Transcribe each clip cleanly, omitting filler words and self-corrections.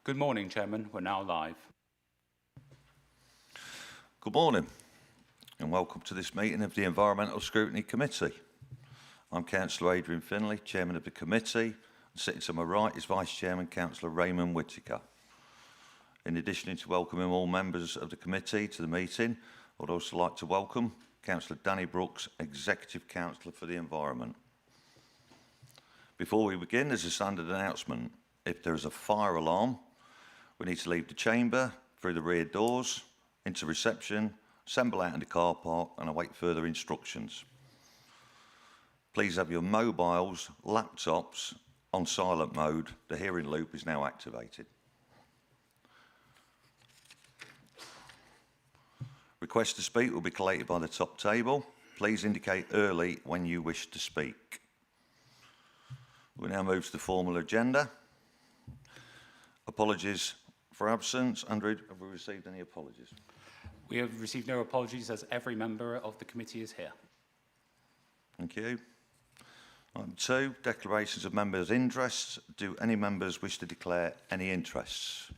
Good morning, Chairman. We're now live. Good morning and welcome to this meeting of the Environmental Scrutiny Committee. I'm Councillor Adrian Finlay, Chairman of the committee, and sitting to my right is Vice Chairman Councillor Raymond Whittaker. In addition to welcoming all members of the committee to the meeting, I'd also like to welcome Councillor Danny Brooks, Executive Councillor for the Environment. Before we begin, there's a standard announcement. If there is a fire alarm, we need to leave the chamber through the rear doors, into reception, assemble out in the car park and await further instructions. Please have your mobiles, laptops on silent mode. The hearing loop is now activated. Requests to speak will be collated by the top table. Please indicate early when you wish to speak. We now move to the formal agenda. Apologies for absence. Andrew, have we received any apologies? We have received no apologies as every member of the committee is here. Thank you. Item 2, declarations of members' interests. Do any members wish to declare any interests?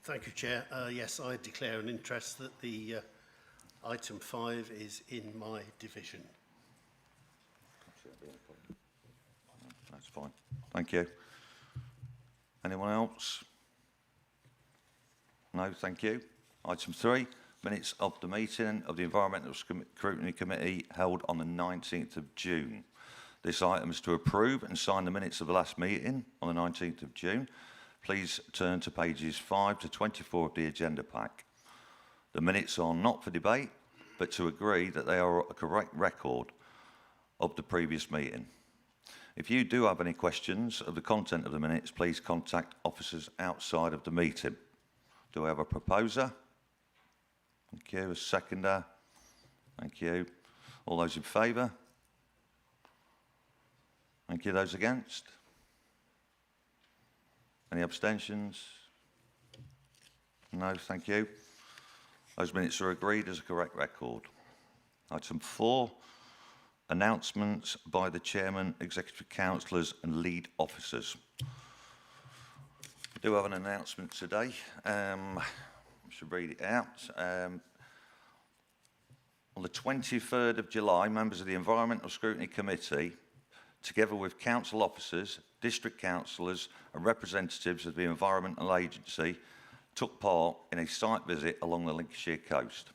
Thank you, Chair. Yes, I declare an interest that the item 5 is in my division. That's fine. Thank you. Anyone else? No, thank you. Item 3, minutes of the meeting of the Environmental Scrutiny Committee held on the 19th of June. This item is to approve and sign the minutes of the last meeting on the 19th of June. Please turn to pages 5 to 24 of the agenda pack. The minutes are not for debate, but to agree that they are a correct record of the previous meeting. If you do have any questions of the content of the minutes, please contact officers outside of the meeting. Do I have a proposer? Thank you. A seconder? Thank you. All those in favour? Thank you. Those against? Any abstentions? No, thank you. Those minutes are agreed as a correct record. Item 4, announcements by the Chairman, Executive Councillors and Lead Officers. We do have an announcement today. I should read it out. On the 23rd of July, members of the Environmental Scrutiny Committee, together with council officers, district councillors and representatives of the Environmental Agency, took part in a site visit along the Lincolnshire coast.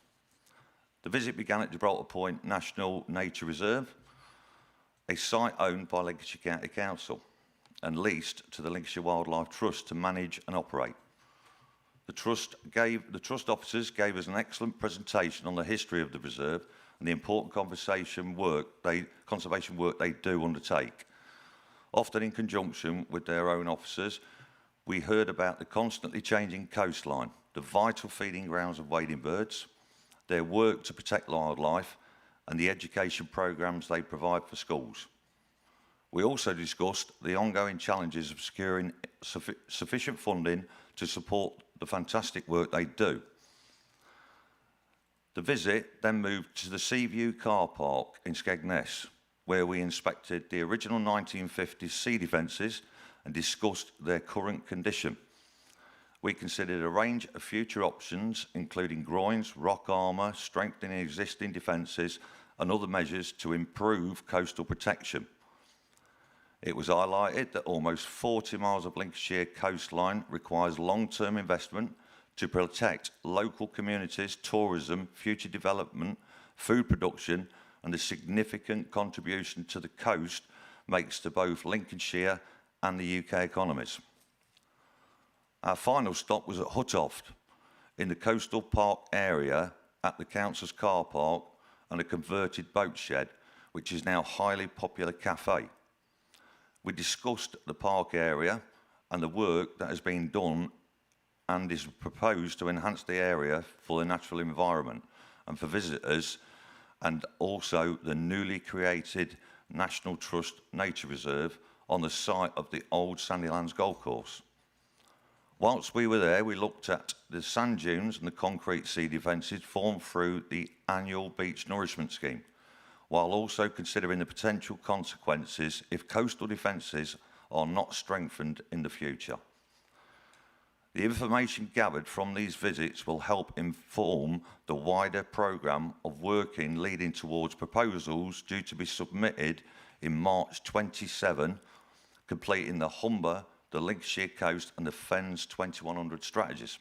The visit began at Gibraltar Point National Nature Reserve, a site owned by Lincolnshire County Council and leased to the Lincolnshire Wildlife Trust to manage and operate. The trust officers gave us an excellent presentation on the history of the reserve and the important conservation work they do undertake. Often in conjunction with their own officers, we heard about the constantly changing coastline, the vital feeding grounds of wading birds, their work to protect wildlife, and the education programmes they provide for schools. We also discussed the ongoing challenges of securing sufficient funding to support the fantastic work they do. The visit then moved to the Seaview car park in Skegness, where we inspected the original 1950s sea defences and discussed their current condition. We considered a range of future options, including groins, rock armour, strengthening existing defences and other measures to improve coastal protection. It was highlighted that almost 40 miles of Lincolnshire coastline requires long-term investment to protect local communities, tourism, future development, food production, and the significant contribution to the coast makes to both Lincolnshire and the UK economies. Our final stop was at Huttoft, in the coastal park area at the council's car park and a converted boat shed, which is now a highly popular cafe. We discussed the park area and the work that has been done and is proposed to enhance the area for the natural environment and for visitors, and also the newly created National Trust Nature Reserve on the site of the old Sandylands Golf Course. Whilst we were there, we looked at the sand dunes and the concrete sea defences formed through the annual beach nourishment scheme, while also considering the potential consequences if coastal defences are not strengthened in the future. The information gathered from these visits will help inform the wider programme of working leading towards proposals due to be submitted in March 27, completing the Humber, the Lincolnshire Coast and the Fens 2100 strategies.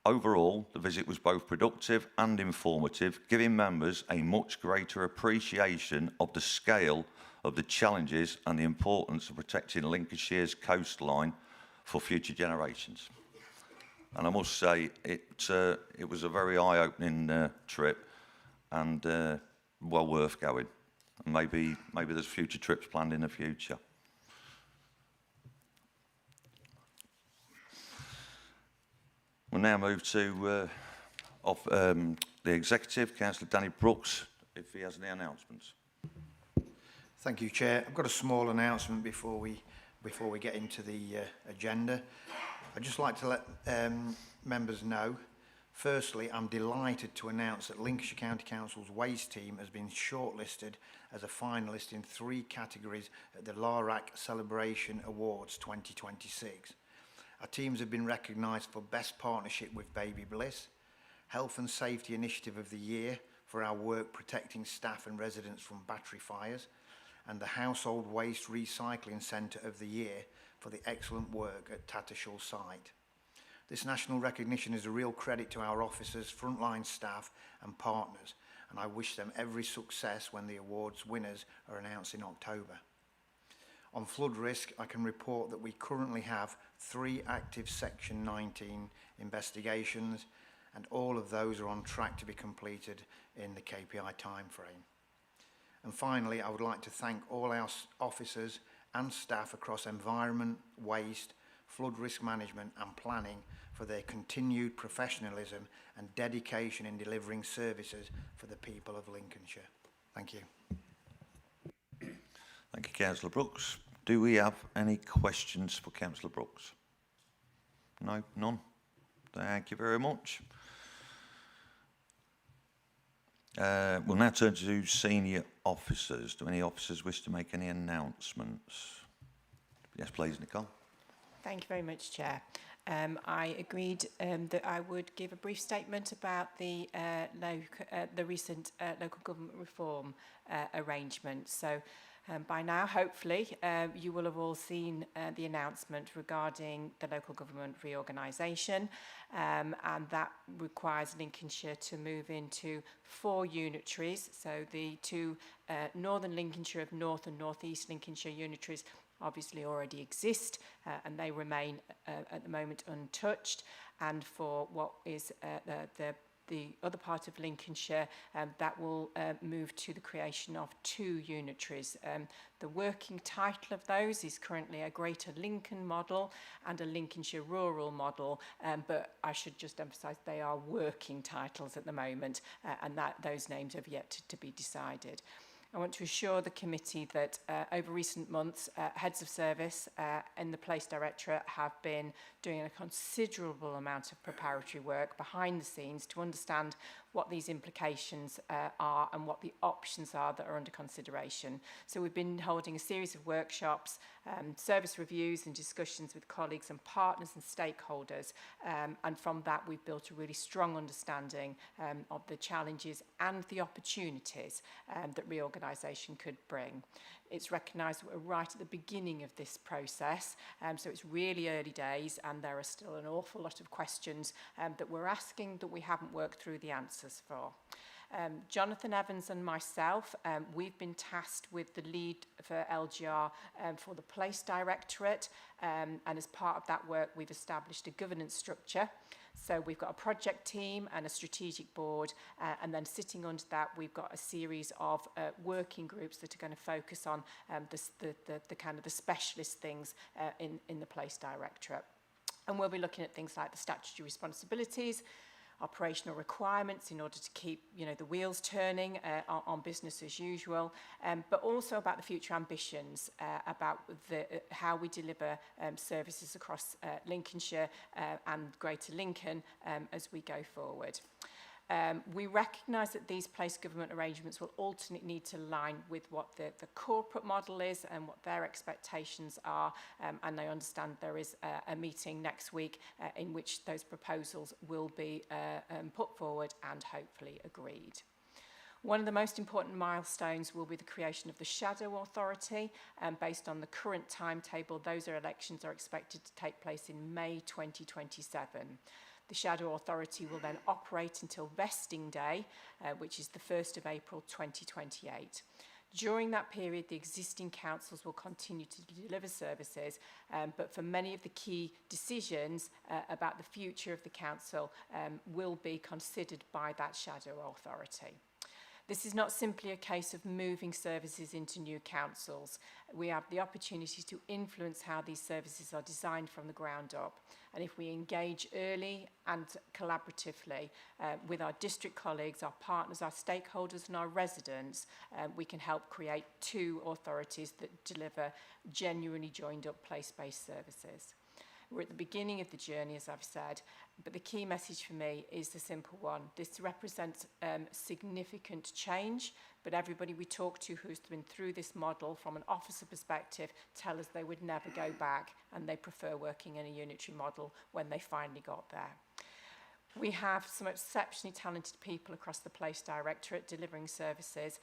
Overall, the visit was both productive and informative, giving members a much greater appreciation of the scale of the challenges and the importance of protecting Lincolnshire's coastline for future generations. And I must say, it was a very eye-opening trip and well worth going. And maybe there's future trips planned in the future. We'll now move to the Executive, Councillor Danny Brooks, if he has any announcements. Thank you, Chair. I've got a small announcement before we get into the agenda. I'd just like to let members know, firstly, I'm delighted to announce that Lincolnshire County Council's waste team has been shortlisted as a finalist in 3 categories at the LARAC Celebration Awards 2026. Our teams have been recognised for Best Partnership with Baby Bliss, Health and Safety Initiative of the Year for our work protecting staff and residents from battery fires, and the Household Waste Recycling Centre of the Year for the excellent work at Tattershall site. This national recognition is a real credit to our officers, frontline staff and partners, and I wish them every success when the awards winners are announced in October. On flood risk, I can report that we currently have 3 active Section 19 investigations, and all of those are on track to be completed in the KPI timeframe. And finally, I would like to thank all our officers and staff across environment, waste, flood risk management and planning for their continued professionalism and dedication in delivering services for the people of Lincolnshire. Thank you. Thank you, Councillor Brooks. Do we have any questions for Councillor Brooks? No, none. Thank you very much. We'll now turn to senior officers. Do any officers wish to make any announcements? Yes, please, Nicole. Thank you very much, Chair. I agreed that I would give a brief statement about the recent local government reform arrangement. So by now, hopefully, you will have all seen the announcement regarding the local government reorganisation, and that requires Lincolnshire to move into 4 unitaries. So the 2 Northern Lincolnshire of North and North East Lincolnshire unitaries obviously already exist, and they remain at the moment untouched. And for what is the other part of Lincolnshire, that will move to the creation of 2 unitaries. The working title of those is currently a Greater Lincoln model and a Lincolnshire Rural model, but I should just emphasise they are working titles at the moment, and that those names have yet to be decided. I want to assure the committee that over recent months, heads of service in the Police Directorate have been doing a considerable amount of preparatory work behind the scenes to understand what these implications are and what the options are that are under consideration. So we've been holding a series of workshops, service reviews and discussions with colleagues and partners and stakeholders, and from that we've built a really strong understanding of the challenges and the opportunities that reorganisation could bring. It's recognised that we're right at the beginning of this process, so it's really early days and there are still an awful lot of questions that we're asking that we haven't worked through the answers for. Jonathan Evans and myself, we've been tasked with the lead for LGR for the Police Directorate, and as part of that work we've established a governance structure. So we've got a project team and a strategic board, and then sitting under that we've got a series of working groups that are going to focus on the kind of the specialist things in the Police Directorate. And we'll be looking at things like the statutory responsibilities, operational requirements in order to keep the wheels turning on business as usual, but also about the future ambitions, about how we deliver services across Lincolnshire and Greater Lincoln as we go forward. We recognise that these place government arrangements will ultimately need to align with what the corporate model is and what their expectations are, and I understand there is a meeting next week in which those proposals will be put forward and hopefully agreed. One of the most important milestones will be the creation of the Shadow Authority. Based on the current timetable, those elections are expected to take place in May 2027. The Shadow Authority will then operate until vesting day, which is the 1st of April 2028. During that period, the existing councils will continue to deliver services, but for many of the key decisions about the future of the council will be considered by that Shadow Authority. This is not simply a case of moving services into new councils. We have the opportunity to influence how these services are designed from the ground up. And if we engage early and collaboratively with our district colleagues, our partners, our stakeholders and our residents, we can help create two authorities that deliver genuinely joined up place-based services. We're at the beginning of the journey, as I've said, but the key message for me is the simple one. This represents significant change, but everybody we talk to who's been through this model from an officer perspective tell us they would never go back and they prefer working in a unitary model when they finally got there. We have some exceptionally talented people across the Place Directorate delivering services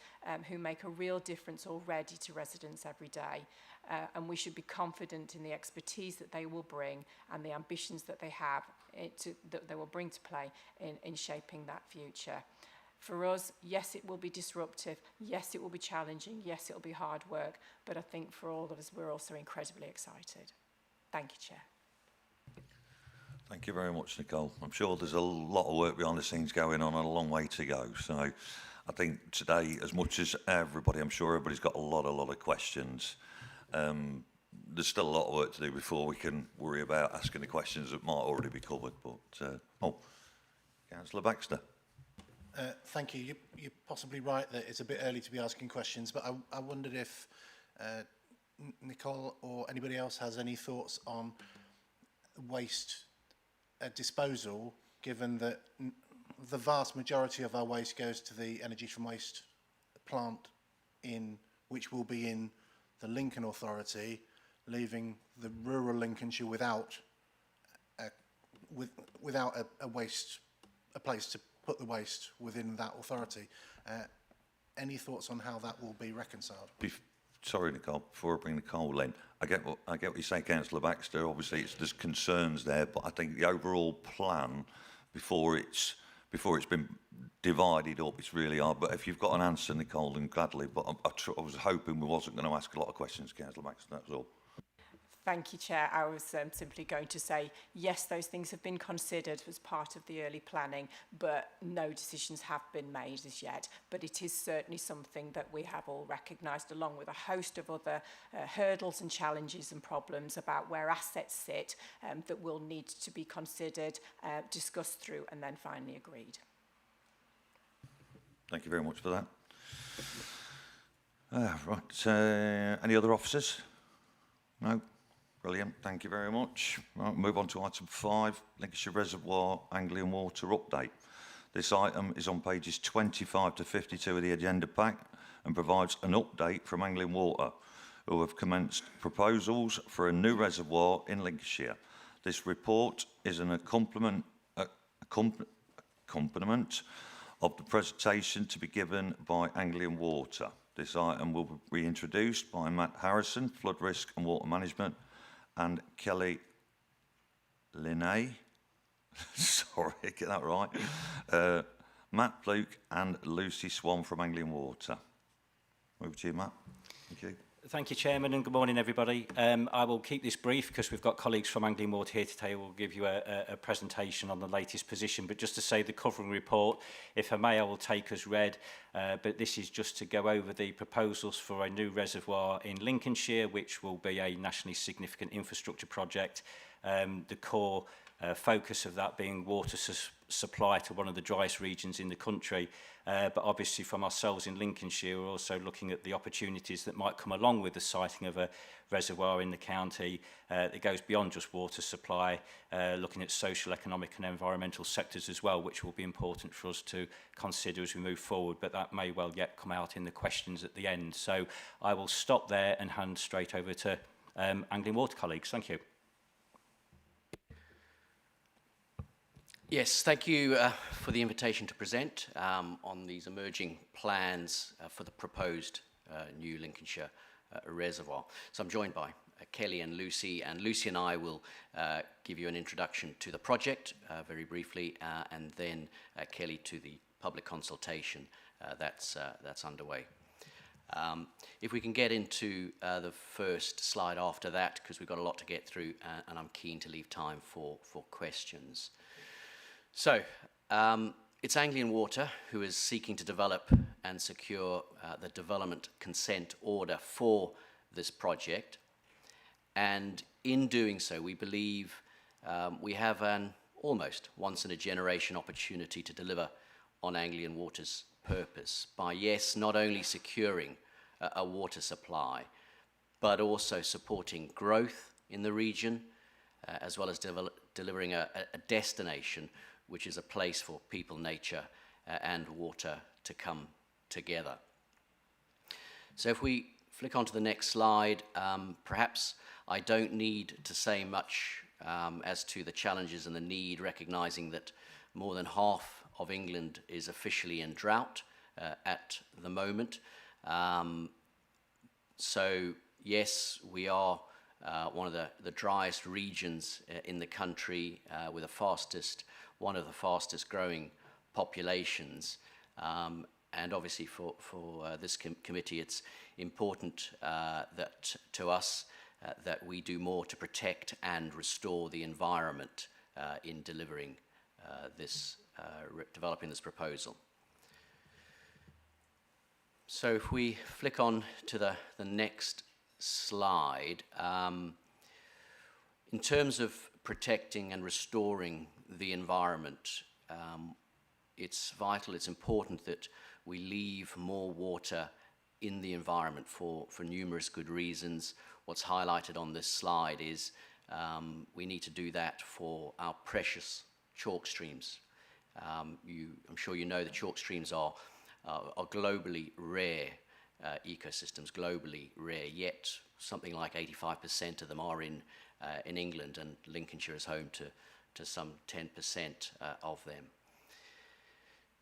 who make a real difference already to residents every day. And we should be confident in the expertise that they will bring and the ambitions that they have that they will bring to play in shaping that future. For us, yes, it will be disruptive. Yes, it will be challenging. Yes, it will be hard work. But I think for all of us, we're also incredibly excited. Thank you, Chair. Thank you very much, Nicole. I'm sure there's a lot of work behind the scenes going on and a long way to go. So I think today, as much as everybody, I'm sure everybody's got a lot of questions. There's still a lot of work to do before we can worry about asking the questions that might already be covered. But, Councillor Baxter. Thank you. You're possibly right that it's a bit early to be asking questions, but I wondered if Nicole or anybody else has any thoughts on waste disposal, given that the vast majority of our waste goes to the energy from waste plant which will be in the Lincoln Authority, leaving the rural Lincolnshire without a place to put the waste within that authority. Any thoughts on how that will be reconciled? Sorry, Nicole, before I bring Nicole in, I get what you say, Councillor Baxter. Obviously, there's concerns there, but I think the overall plan, before it's been divided up, it's really hard. But if you've got an answer, Nicole, then gladly. But I was hoping we wasn't going to ask a lot of questions, Councillor Baxter, that's all. Thank you, Chair. I was simply going to say, yes, those things have been considered as part of the early planning, but no decisions have been made as yet. But it is certainly something that we have all recognised, along with a host of other hurdles and challenges and problems about where assets sit that will need to be considered, discussed through, and then finally agreed. Thank you very much for that. Right, any other officers? No? Brilliant, thank you very much. Right, move on to item 5, Lincolnshire Reservoir Anglian Water Update. This item is on pages 25 to 52 of the agenda pack and provides an update from Anglian Water, who have commenced proposals for a new reservoir in Lincolnshire. This report is an accompaniment of the presentation to be given by Anglian Water. This item will be introduced by Matt Harrison, Flood Risk and Water Management, and Kelly Linney, sorry, get that right, Matt Pluke and Lucy Swan from Anglian Water. Over to you, Matt. Thank you. Thank you, Chairman, and good morning, everybody. I will keep this brief because we've got colleagues from Anglian Water here today who will give you a presentation on the latest position. But just to say the covering report, if I may, I will take as read. But this is just to go over the proposals for a new reservoir in Lincolnshire, which will be a nationally significant infrastructure project. The core focus of that being water supply to one of the driest regions in the country. But obviously from ourselves in Lincolnshire, we're also looking at the opportunities that might come along with the siting of a reservoir in the county that goes beyond just water supply, looking at social, economic and environmental sectors as well, which will be important for us to consider as we move forward, but that may well yet come out in the questions at the end. So I will stop there and hand straight over to Anglian Water colleagues. Thank you. Yes, thank you for the invitation to present on these emerging plans for the proposed new Lincolnshire reservoir. So I'm joined by Kelly and Lucy and I will give you an introduction to the project very briefly, and then Kelly to the public consultation that's underway. If we can get into the first slide after that, because we've got a lot to get through, and I'm keen to leave time for questions. So, it's Anglian Water who is seeking to develop and secure the development consent order for this project. And in doing so, we believe we have an almost once-in-a-generation opportunity to deliver on Anglian Water's purpose by, yes, not only securing a water supply, but also supporting growth in the region, as well as delivering a destination which is a place for people, nature, and water to come together. So if we flick on to the next slide, perhaps I don't need to say much as to the challenges and the need, recognizing that more than half of England is officially in drought at the moment. So yes, we are one of the driest regions in the country with one of the fastest growing populations. And obviously for this committee, it's important that to us that we do more to protect and restore the environment in delivering developing this proposal. So if we flick on to the next slide, in terms of protecting and restoring the environment, it's vital, it's important that we leave more water in the environment for numerous good reasons. What's highlighted on this slide is we need to do that for our precious chalk streams. I'm sure you know the chalk streams are globally rare ecosystems, globally rare, yet something like 85% of them are in England, and Lincolnshire is home to some 10% of them.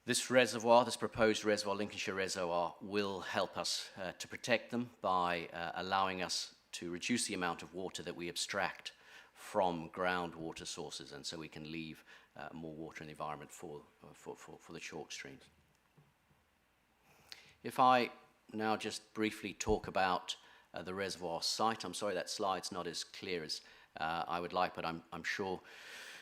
This reservoir, this proposed reservoir, Lincolnshire Reservoir, will help us to protect them by allowing us to reduce the amount of water that we abstract from groundwater sources, and so we can leave more water in the environment for the chalk streams. If I now just briefly talk about the reservoir site. I'm sorry that slide's not as clear as I would like, but I'm sure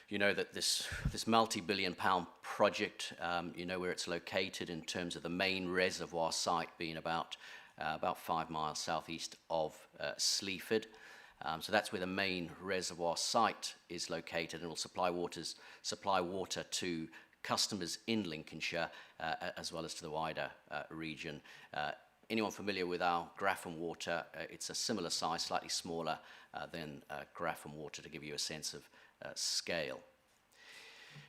you know that this multi-billion-pound project, you know where it's located in terms of the main reservoir site being about 5 miles southeast of Sleaford. So that's where the main reservoir site is located, and will supply water to customers in Lincolnshire as well as to the wider region. Anyone familiar with our Grafham water? It's a similar size, slightly smaller than Grafham water, to give you a sense of scale.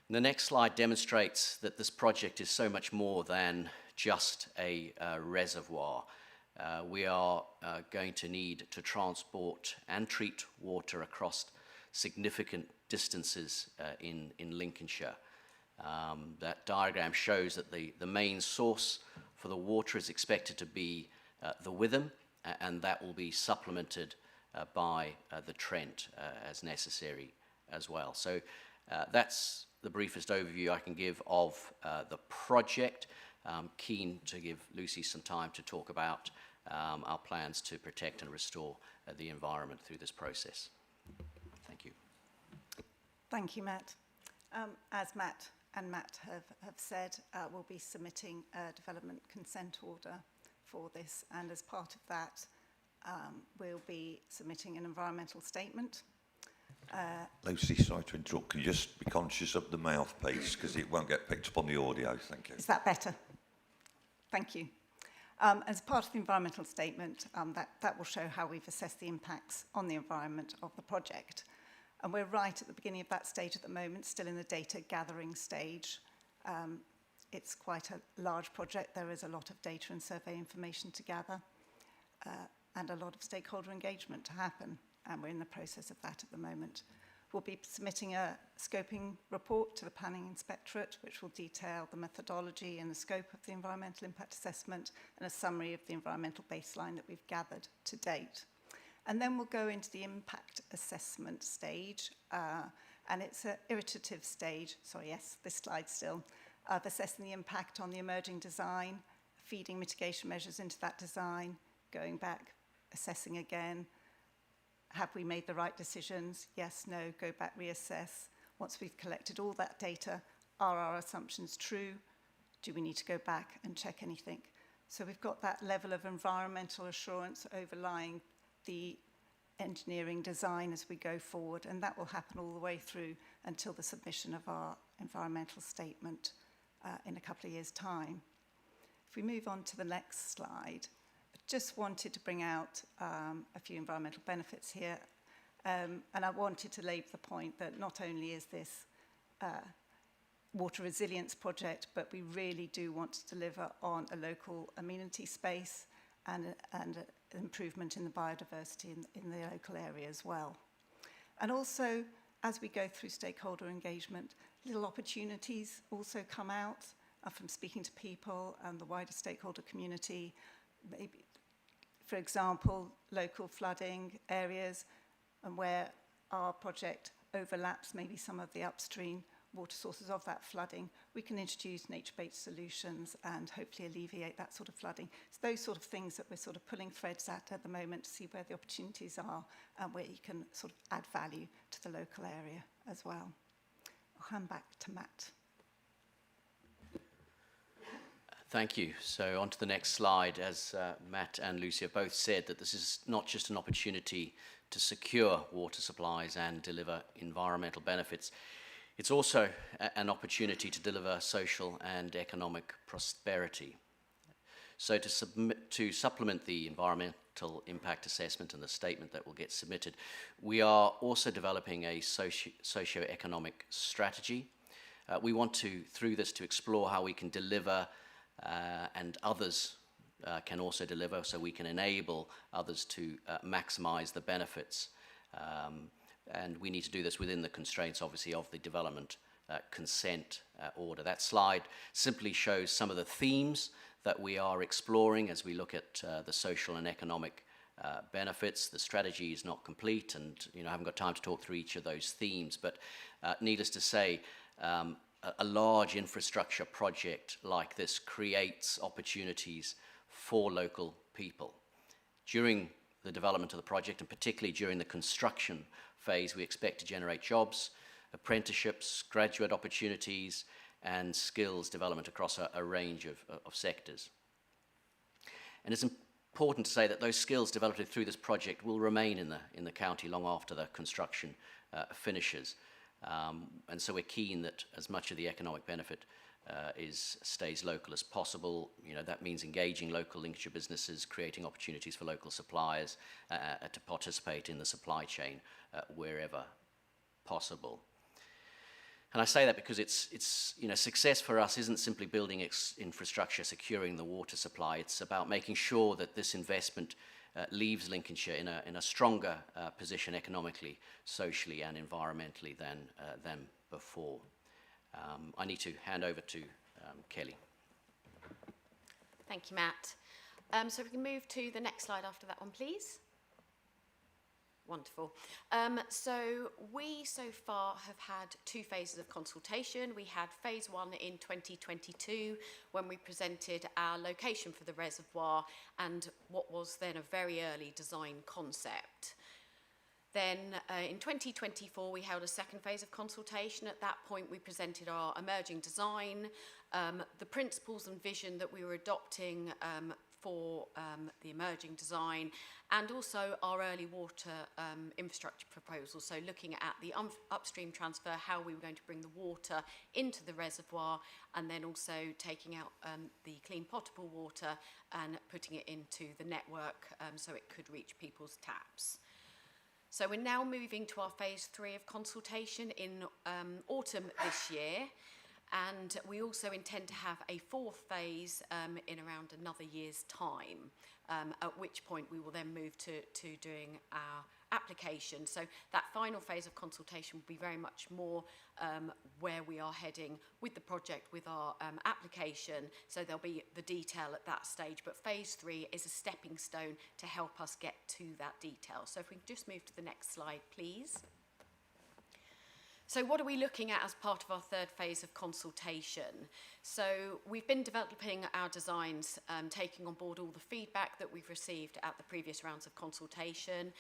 And the next slide demonstrates that this project is so much more than just a reservoir. We are going to need to transport and treat water across significant distances in Lincolnshire. That diagram shows that the main source for the water is expected to be the Witham, and that will be supplemented by the Trent as necessary as well. So that's the briefest overview I can give of the project. I'm keen to give Lucy some time to talk about our plans to protect and restore the environment through this process. Thank you. Thank you, Matt. As Matt have said, we'll be submitting a development consent order for this, and as part of that, we'll be submitting an environmental statement. Lucy, sorry to interrupt. Can you just be conscious of the mouthpiece because it won't get picked up on the audio? Thank you. Is that better? Thank you. As part of the environmental statement, that will show how we've assessed the impacts on the environment of the project. And we're right at the beginning of that stage at the moment, still in the data gathering stage. It's quite a large project. There is a lot of data and survey information to gather and a lot of stakeholder engagement to happen. And we're in the process of that at the moment. We'll be submitting a scoping report to the Planning Inspectorate, which will detail the methodology and the scope of the environmental impact assessment and a summary of the environmental baseline that we've gathered to date. And then we'll go into the impact assessment stage, and it's an iterative stage, sorry, yes, this slide still, of assessing the impact on the emerging design, feeding mitigation measures into that design, going back, assessing again. Have we made the right decisions? Yes, no, go back, reassess. Once we've collected all that data, are our assumptions true? Do we need to go back and check anything? So we've got that level of environmental assurance overlying the engineering design as we go forward, and that will happen all the way through until the submission of our environmental statement in a couple of years' time. If we move on to the next slide, I just wanted to bring out a few environmental benefits here, and I wanted to lay the point that not only is this water resilience project, but we really do want to deliver on a local amenity space and improvement in the biodiversity in the local area as well. And also, as we go through stakeholder engagement, little opportunities also come out from speaking to people and the wider stakeholder community. Maybe, for example, local flooding areas and where our project overlaps maybe some of the upstream water sources of that flooding, we can introduce nature-based solutions and hopefully alleviate that sort of flooding. It's those sort of things that we're sort of pulling threads at the moment to see where the opportunities are and where you can sort of add value to the local area as well. I'll hand back to Matt. Thank you. So on to the next slide. As Matt and Lucy have both said, that this is not just an opportunity to secure water supplies and deliver environmental benefits. It's also an opportunity to deliver social and economic prosperity. So to supplement the environmental impact assessment and the statement that will get submitted, we are also developing a socio-economic strategy. We want to, through this, to explore how we can deliver and others can also deliver, so we can enable others to maximize the benefits. And we need to do this within the constraints, obviously, of the development consent order. That slide simply shows some of the themes that we are exploring as we look at the social and economic benefits. The strategy is not complete, and I haven't got time to talk through each of those themes, but needless to say, a large infrastructure project like this creates opportunities for local people. During the development of the project, and particularly during the construction phase, we expect to generate jobs, apprenticeships, graduate opportunities, and skills development across a range of sectors. And it's important to say that those skills developed through this project will remain in the county long after the construction finishes. And so we're keen that as much of the economic benefit stays local as possible. That means engaging local Lincolnshire businesses, creating opportunities for local suppliers to participate in the supply chain wherever possible. And I say that because it's success for us isn't simply building infrastructure, securing the water supply. It's about making sure that this investment leaves Lincolnshire in a stronger position economically, socially, and environmentally than before. I need to hand over to Kelly. Thank you, Matt. So we can move to the next slide after that one, please. Wonderful. So we so far have had 2 phases of consultation. We had phase 1 in 2022 when we presented our location for the reservoir and what was then a very early design concept. Then in 2024, we held a second phase of consultation. At that point, we presented our emerging design, the principles and vision that we were adopting for the emerging design, and also our early water infrastructure proposal. So looking at the upstream transfer, how we were going to bring the water into the reservoir, and then also taking out the clean potable water and putting it into the network so it could reach people's taps. So we're now moving to our phase 3 of consultation in autumn this year. And we also intend to have a 4th phase in around another year's time, at which point we will then move to doing our application. So that final phase of consultation will be very much more where we are heading with the project, with our application. So there'll be the detail at that stage, but phase 3 is a stepping stone to help us get to that detail. So if we can just move to the next slide, please. So what are we looking at as part of our 3rd phase of consultation? So we've been developing our designs, taking on board all the feedback that we've received at the previous rounds of consultation.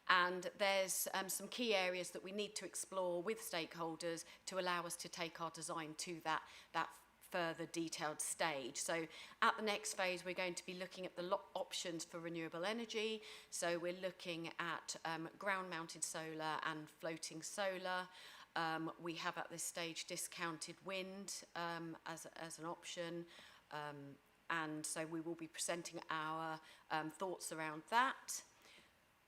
And there's some key areas that we need to explore with stakeholders to allow us to take our design to that further detailed stage. So at the next phase, we're going to be looking at the options for renewable energy. So we're looking at ground-mounted solar and floating solar. We have at this stage discounted wind as an option, and so we will be presenting our thoughts around that.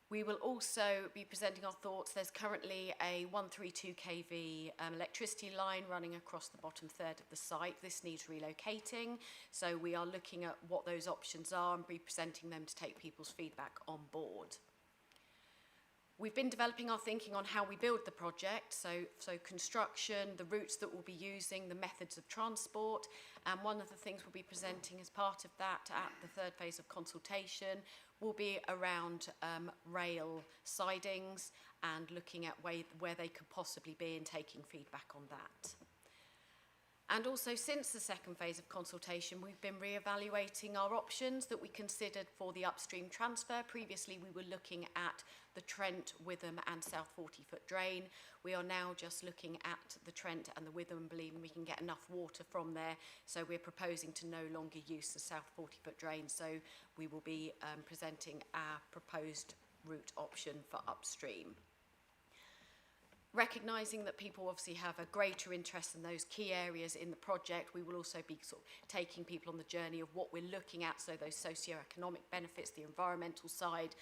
We will also be presenting our thoughts. There's currently a 132 kV electricity line running across the bottom third of the site. This needs relocating, so we are looking at what those options are and be presenting them to take people's feedback on board. We've been developing our thinking on how we build the project, so construction, the routes that we'll be using, the methods of transport, and one of the things we'll be presenting as part of that at the 3rd phase of consultation will be around rail sidings and looking at where they could possibly be and taking feedback on that. And also, since the 2nd phase of consultation, we've been re-evaluating our options that we considered for the upstream transfer. Previously, we were looking at the Trent, Witham and South 40-foot drain. We are now just looking at the Trent and the Witham, believing we can get enough water from there. So we're proposing to no longer use the South 40-foot drain. So we will be presenting our proposed route option for upstream. Recognising that people obviously have a greater interest in those key areas in the project, we will also be sort of taking people on the journey of what we're looking at, so those socio-economic benefits, the environmental side,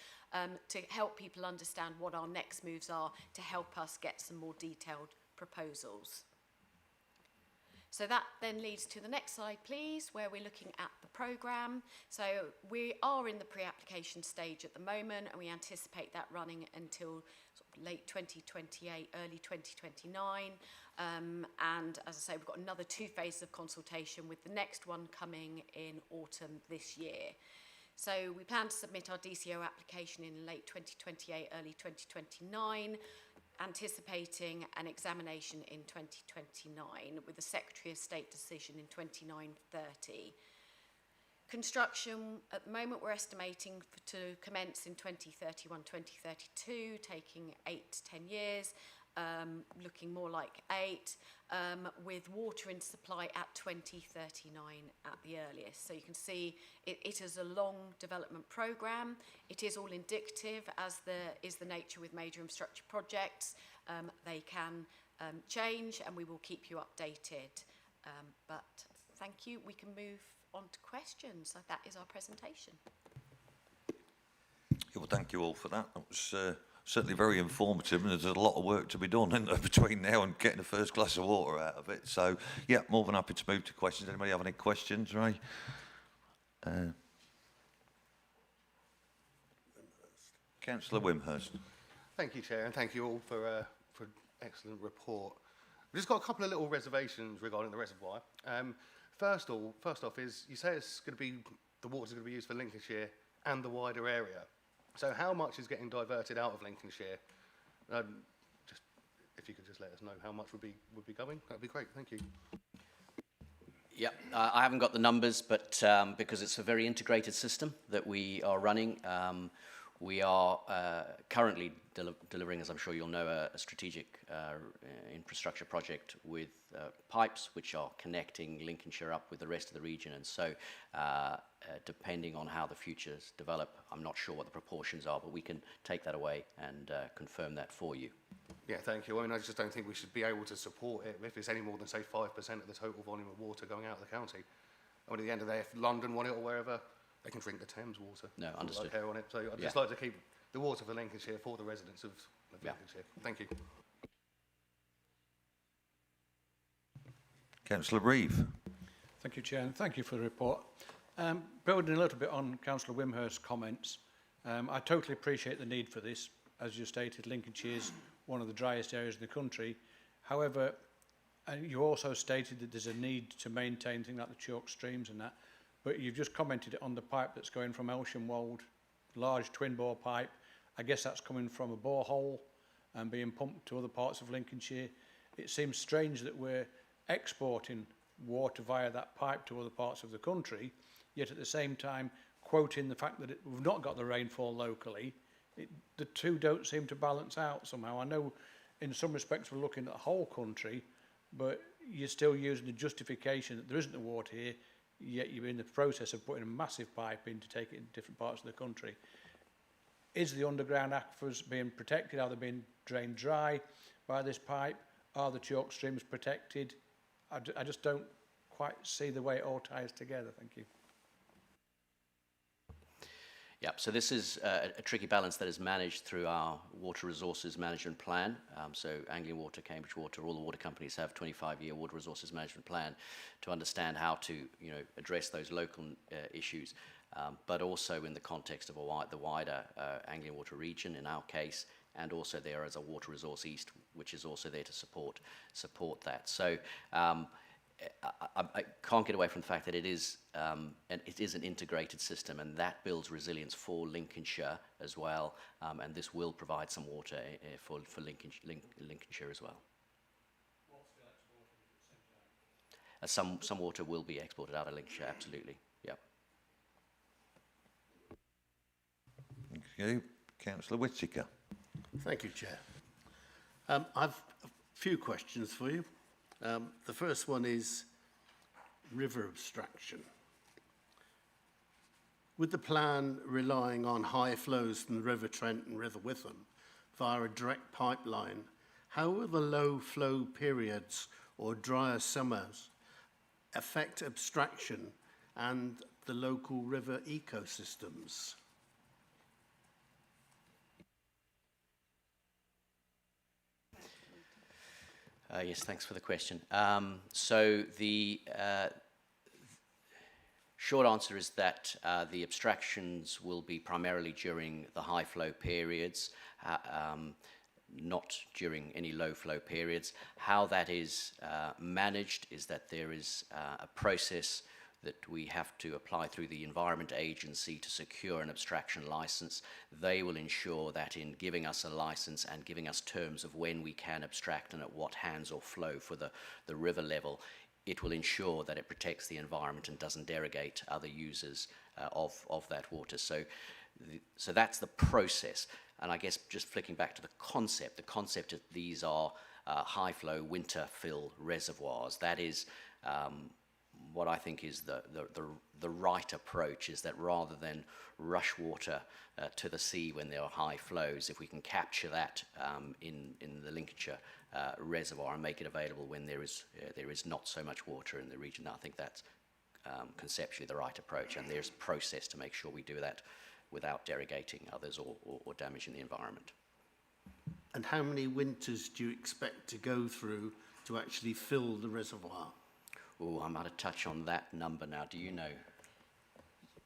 to help people understand what our next moves are to help us get some more detailed proposals. So that then leads to the next slide, please, where we're looking at the programme. So we are in the pre-application stage at the moment, and we anticipate that running until sort of late 2028, early 2029. And as I say, we've got another 2 phases of consultation, with the next one coming in autumn this year. So we plan to submit our DCO application in late 2028, early 2029, anticipating an examination in 2029 with a Secretary of State decision in 29-30. Construction, at the moment, we're estimating to commence in 2031, 2032, taking 8 to 10 years, looking more like 8, with water in supply at 2039 at the earliest. So you can see it is a long development programme. It is all indicative, as is the nature with major infrastructure projects. They can change, and we will keep you updated. But thank you. We can move on to questions. So that is our presentation. Yeah, well, thank you all for that. That was certainly very informative, and there's a lot of work to be done, isn't there, between now and getting the first glass of water out of it. So, yeah, more than happy to move to questions. Anybody have any questions, Ray? Councillor Wimhurst. Thank you, Chair, and thank you all for an excellent report. We've just got a couple of little reservations regarding the reservoir. First off, is you say it's going to be, the water's going to be used for Lincolnshire and the wider area. So how much is getting diverted out of Lincolnshire? Just if you could just let us know how much would be going, that'd be great. Thank you. Yeah, I haven't got the numbers, but because it's a very integrated system that we are running, we are currently delivering, as I'm sure you'll know, a strategic infrastructure project with pipes which are connecting Lincolnshire up with the rest of the region. And so depending on how the futures develop. I'm not sure what the proportions are, but we can take that away and confirm that for you. Yeah, thank you. I mean, I just don't think we should be able to support it if it's any more than, say, 5% of the total volume of water going out of the county. I mean, at the end of the day, if London want it or wherever, they can drink the Thames water. No, understood. I care on it. So I'd just like to keep the water for Lincolnshire, for the residents of Lincolnshire. Thank you. Councillor Reeve. Thank you, Chair, and thank you for the report. Building a little bit on Councillor Wimhurst's comments, I totally appreciate the need for this. As you stated, Lincolnshire is one of the driest areas in the country. However, you also stated that there's a need to maintain things like the chalk streams and that, but you've just commented on the pipe that's going from Elsham Wold, large twin bore pipe. I guess that's coming from a borehole and being pumped to other parts of Lincolnshire. It seems strange that we're exporting water via that pipe to other parts of the country, yet at the same time quoting the fact that we've not got the rainfall locally. The two don't seem to balance out somehow. I know in some respects we're looking at the whole country, but you're still using the justification that there isn't the water here, yet you're in the process of putting a massive pipe in to take it in different parts of the country. Is the underground aquifers being protected? Are they being drained dry by this pipe? Are the chalk streams protected? I just don't quite see the way it all ties together. Thank you. Yeah, so this is a tricky balance that is managed through our water resources management plan. So Anglian Water, Cambridge Water, all the water companies have 25-year water resources management plan to understand how to, address those local issues, but also in the context of the wider Anglian Water region in our case, and also there as a Water Resource East, which is also there to support that. So I can't get away from the fact that it is an integrated system, and that builds resilience for Lincolnshire as well, and this will provide some water for Lincolnshire as well. Some water will be exported out of Lincolnshire, absolutely. Yeah. Thank you. Councillor Whittaker. Thank you, Chair. I've a few questions for you. The first one is river abstraction. With the plan relying on high flows from the River Trent and River Witham via a direct pipeline, how will the low flow periods or drier summers affect abstraction and the local river ecosystems? Yes, thanks for the question. So the short answer is that the abstractions will be primarily during the high flow periods, not during any low flow periods. How that is managed is that there is a process that we have to apply through the Environment Agency to secure an abstraction license. They will ensure that in giving us a license and giving us terms of when we can abstract and at what hands or flow for the river level, it will ensure that it protects the environment and doesn't derogate other users of that water. So that's the process. And I guess just flicking back to the concept that these are high flow winter fill reservoirs. That is what I think is the right approach, is that rather than rush water to the sea when there are high flows, if we can capture that in the Lincolnshire reservoir and make it available when there is not so much water in the region, I think that's conceptually the right approach, and there's a process to make sure we do that without derogating others or damaging the environment. And how many winters do you expect to go through to actually fill the reservoir? Oh, I'm out of touch on that number now. Do you know?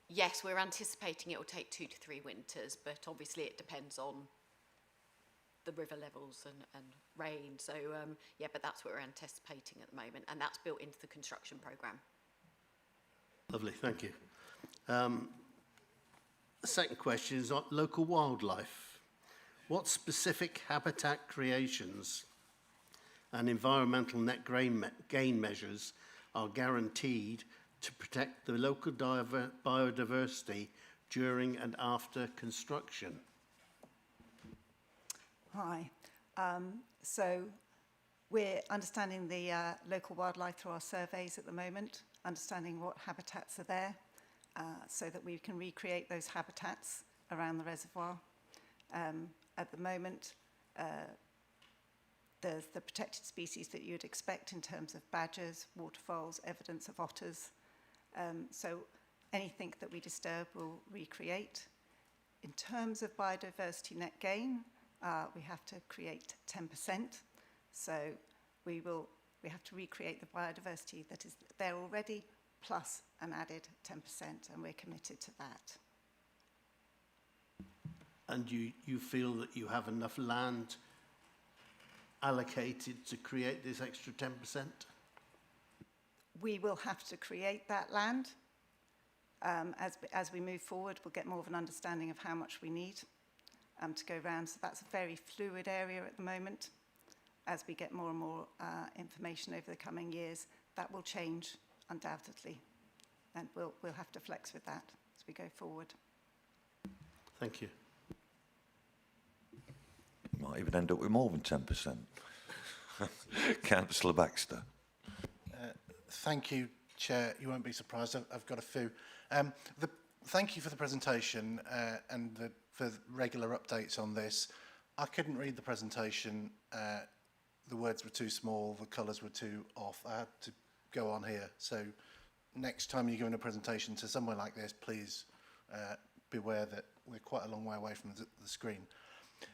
Yes, we're anticipating it will take 2 to 3 winters, but obviously it depends on the river levels and rain. So, yeah, but that's what we're anticipating at the moment, and that's built into the construction programme. Lovely, thank you. The second question is on local wildlife. What specific habitat creations and environmental net gain measures are guaranteed to protect the local biodiversity during and after construction? Hi. So we're understanding the local wildlife through our surveys at the moment, understanding what habitats are there. so that we can recreate those habitats around the reservoir. At the moment, there's the protected species that you'd expect in terms of badgers, waterfowls, evidence of otters. So anything that we disturb will recreate. In terms of biodiversity net gain, we have to create 10%. So we have to recreate the biodiversity that is there already, plus an added 10%, and we're committed to that. And you feel that you have enough land allocated to create this extra 10%? We will have to create that land. As we move forward, we'll get more of an understanding of how much we need to go around. So that's a very fluid area at the moment. As we get more and more information over the coming years, that will change undoubtedly. And we'll have to flex with that as we go forward. Thank you. Might even end up with more than 10%. Councillor Baxter. Thank you, Chair. You won't be surprised. I've got a few. Thank you for the presentation and for regular updates on this. I couldn't read the presentation. The words were too small, the colours were too off. I had to go on here. So next time you're giving a presentation to somewhere like this, please beware that we're quite a long way away from the screen.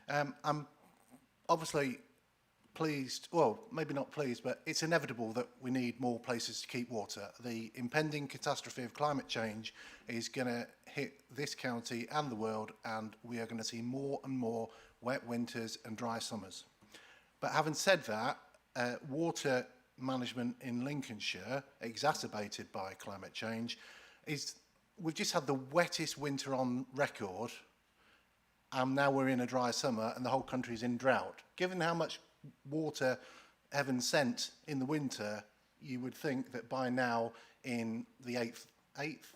I'm obviously pleased, well, maybe not pleased, but it's inevitable that we need more places to keep water. The impending catastrophe of climate change is going to hit this county and the world, and we are going to see more and more wet winters and dry summers. But having said that, water management in Lincolnshire, exacerbated by climate change, we've just had the wettest winter on record, and now we're in a dry summer and the whole country's in drought. Given how much water heaven sent in the winter, you would think that by now, in the eighth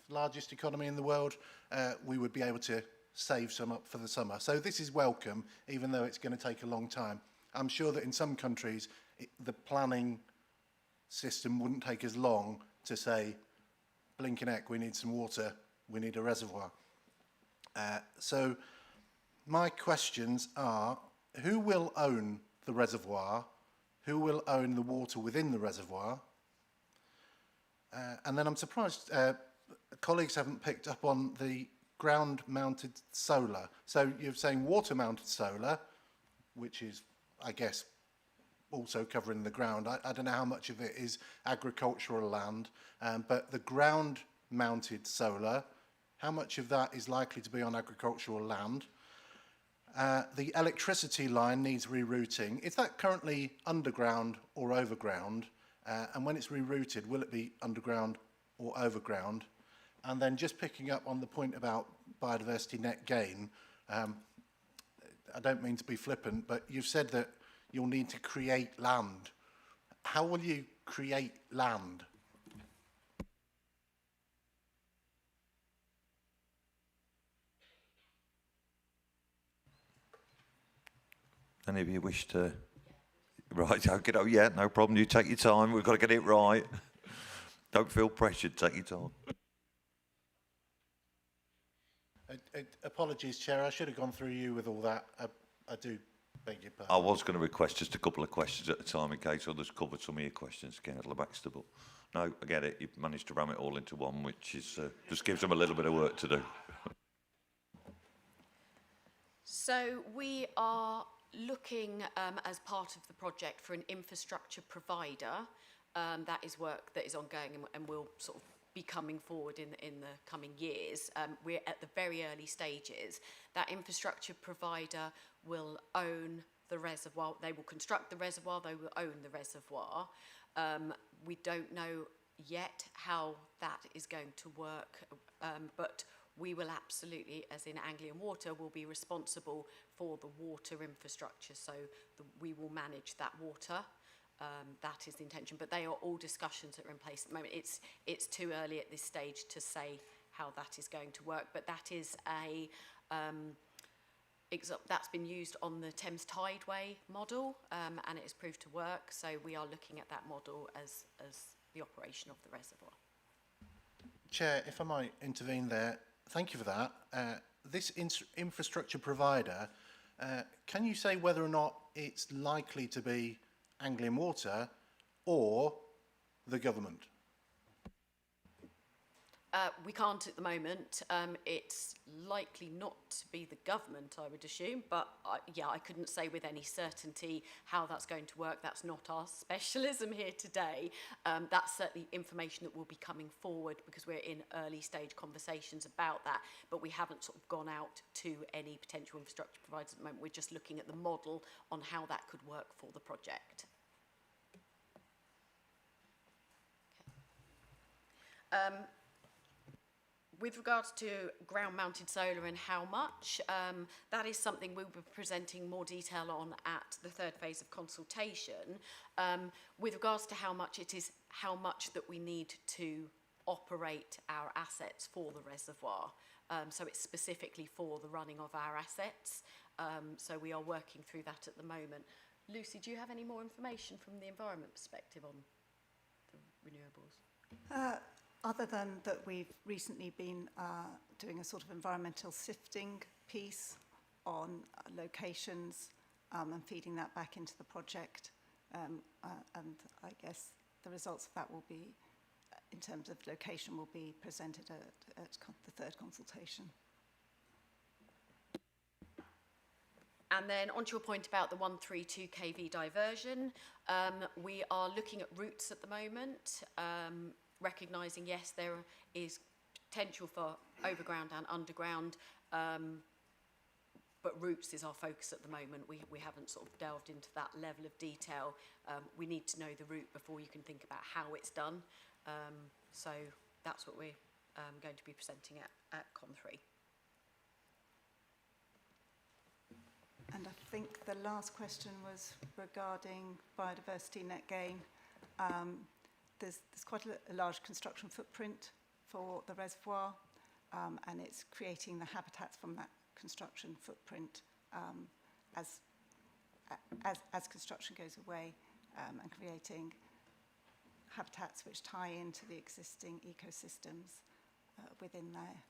largest economy in the world, we would be able to save some up for the summer. So this is welcome, even though it's going to take a long time. I'm sure that in some countries, the planning system wouldn't take as long to say, blinking heck, we need some water, we need a reservoir. So my questions are, who will own the reservoir? Who will own the water within the reservoir? And then I'm surprised colleagues haven't picked up on the ground-mounted solar. So you're saying water-mounted solar, which is, I guess, also covering the ground. I don't know how much of it is agricultural land, but the ground-mounted solar, how much of that is likely to be on agricultural land? The electricity line needs rerouting. Is that currently underground or overground? And when it's rerouted, will it be underground or overground? And then just picking up on the point about biodiversity net gain, I don't mean to be flippant, but you've said that you'll need to create land. How will you create land? Any of you wish to? Right, okay, oh yeah, no problem. You take your time. We've got to get it right. Don't feel pressured. Take your time. Apologies, Chair. I should have gone through you with all that. I do beg your pardon. I was going to request just a couple of questions at a time in case others covered some of your questions, Councillor Baxter. But no, I get it. You've managed to ram it all into one, which is just gives them a little bit of work to do. So we are looking as part of the project for an infrastructure provider. That is work that is ongoing and will sort of be coming forward in the coming years. We're at the very early stages. That infrastructure provider will own the reservoir. They will construct the reservoir. They will own the reservoir. We don't know yet how that is going to work, but we will absolutely, as in Anglian Water, will be responsible for the water infrastructure. So we will manage that water. That is the intention. But they are all discussions that are in place at the moment. It's too early at this stage to say how that is going to work. But that is that's been used on the Thames Tideway model, and it has proved to work. So we are looking at that model as the operation of the reservoir. Chair, if I might intervene there, thank you for that. This infrastructure provider, can you say whether or not it's likely to be Anglian Water or the government? We can't at the moment. It's likely not to be the government, I would assume, but yeah, I couldn't say with any certainty how that's going to work. That's not our specialism here today. That's certainly information that will be coming forward because we're in early stage conversations about that, but we haven't sort of gone out to any potential infrastructure providers at the moment. We're just looking at the model on how that could work for the project. Okay. With regards to ground-mounted solar and how much, that is something we'll be presenting more detail on at the third phase of consultation. With regards to how much, it is how much that we need to operate our assets for the reservoir. So it's specifically for the running of our assets. So we are working through that at the moment. Lucy, do you have any more information from the environment perspective on the renewables? Other than that, we've recently been doing a sort of environmental sifting piece on locations and feeding that back into the project. And I guess the results of that will be, in terms of location, will be presented at the third consultation. And then onto your point about the 132 kV diversion, we are looking at routes at the moment. Recognising, yes, there is potential for overground and underground, but routes is our focus at the moment. We haven't sort of delved into that level of detail. We need to know the route before you can think about how it's done. So that's what we're going to be presenting at Con3. And I think the last question was regarding biodiversity net gain. There's quite a large construction footprint for the reservoir, and it's creating the habitats from that construction footprint as construction goes away, and creating habitats which tie into the existing ecosystems within there.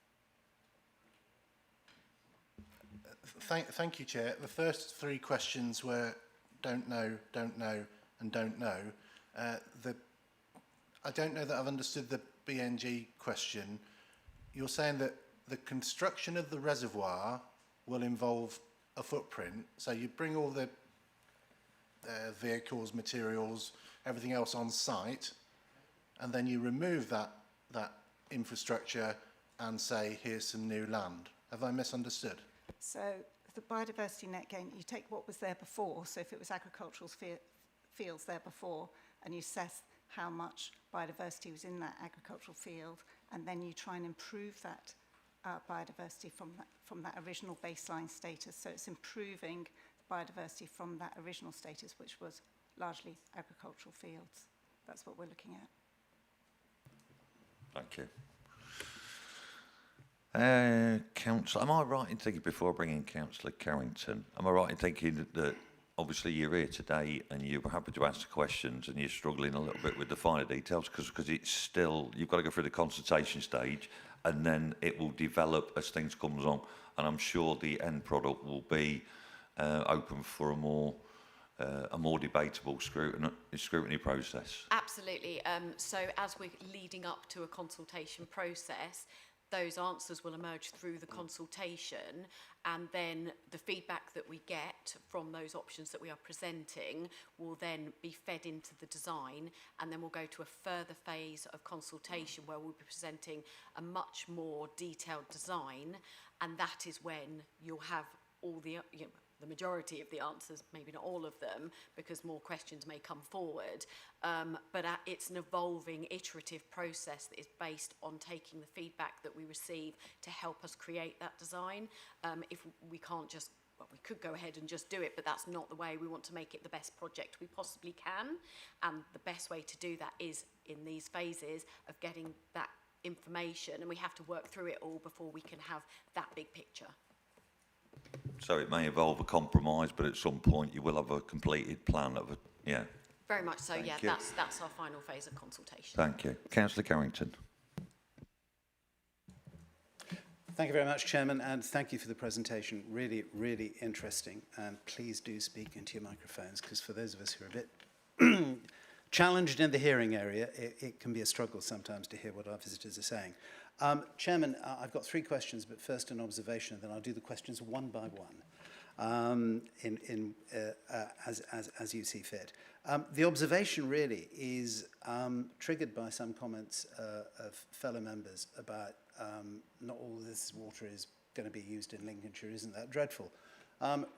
Thank you, Chair. The first three questions were don't know, and don't know. I don't know that I've understood the BNG question. You're saying that the construction of the reservoir will involve a footprint. So you bring all the vehicles, materials, everything else on site, and then you remove that infrastructure and say, here's some new land. Have I misunderstood? So the biodiversity net gain, you take what was there before, so if it was agricultural fields there before, and you assess how much biodiversity was in that agricultural field, and then you try and improve that biodiversity from that original baseline status. So it's improving biodiversity from that original status, which was largely agricultural fields. That's what we're looking at. Thank you. Councillor, am I right in thinking, before bringing Councillor Carrington, am I right in thinking that obviously you're here today and you're happy to answer questions and you're struggling a little bit with the finer details because it's still, you've got to go through the consultation stage and then it will develop as things comes on, and I'm sure the end product will be open for a more debatable scrutiny process. Absolutely. So as we're leading up to a consultation process, those answers will emerge through the consultation, and then the feedback that we get from those options that we are presenting will then be fed into the design, and then we'll go to a further phase of consultation where we'll be presenting a much more detailed design, and that is when you'll have all the the majority of the answers, maybe not all of them, because more questions may come forward. But it's an evolving, iterative process that is based on taking the feedback that we receive to help us create that design. If we can't just, well, we could go ahead and just do it, but that's not the way. We want to make it the best project we possibly can. And the best way to do that is in these phases of getting that information, and we have to work through it all before we can have that big picture. So it may involve a compromise, but at some point you will have a completed plan of it. Yeah. Very much so. Thank Yeah, you. that's our final phase of consultation. Thank you. Councillor Carrington. Thank you very much, Chairman, and thank you for the presentation. Really, really interesting. And please do speak into your microphones, because for those of us who are a bit challenged in the hearing area, it can be a struggle sometimes to hear what our visitors are saying. Chairman, I've got 3 questions, but first an observation, and then I'll do the questions one by one, as you see fit. The observation really is triggered by some comments of fellow members about not all this water is going to be used in Lincolnshire. Isn't that dreadful?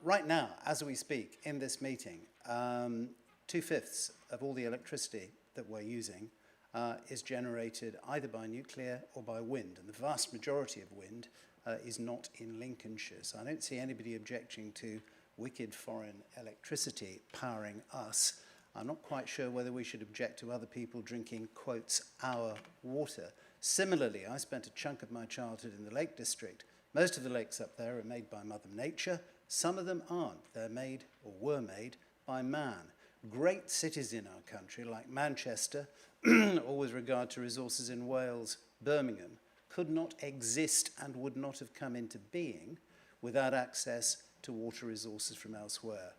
Right now, as we speak, in this meeting, 2/5 of all the electricity that we're using is generated either by nuclear or by wind, and the vast majority of wind is not in Lincolnshire. So I don't see anybody objecting to wicked foreign electricity powering us. I'm not quite sure whether we should object to other people drinking, quotes, our water. Similarly, I spent a chunk of my childhood in the Lake District. Most of the lakes up there are made by Mother Nature. Some of them aren't. They're made, or were made, by man. Great cities in our country, like Manchester, or with regard to resources in Wales, Birmingham, could not exist and would not have come into being without access to water resources from elsewhere.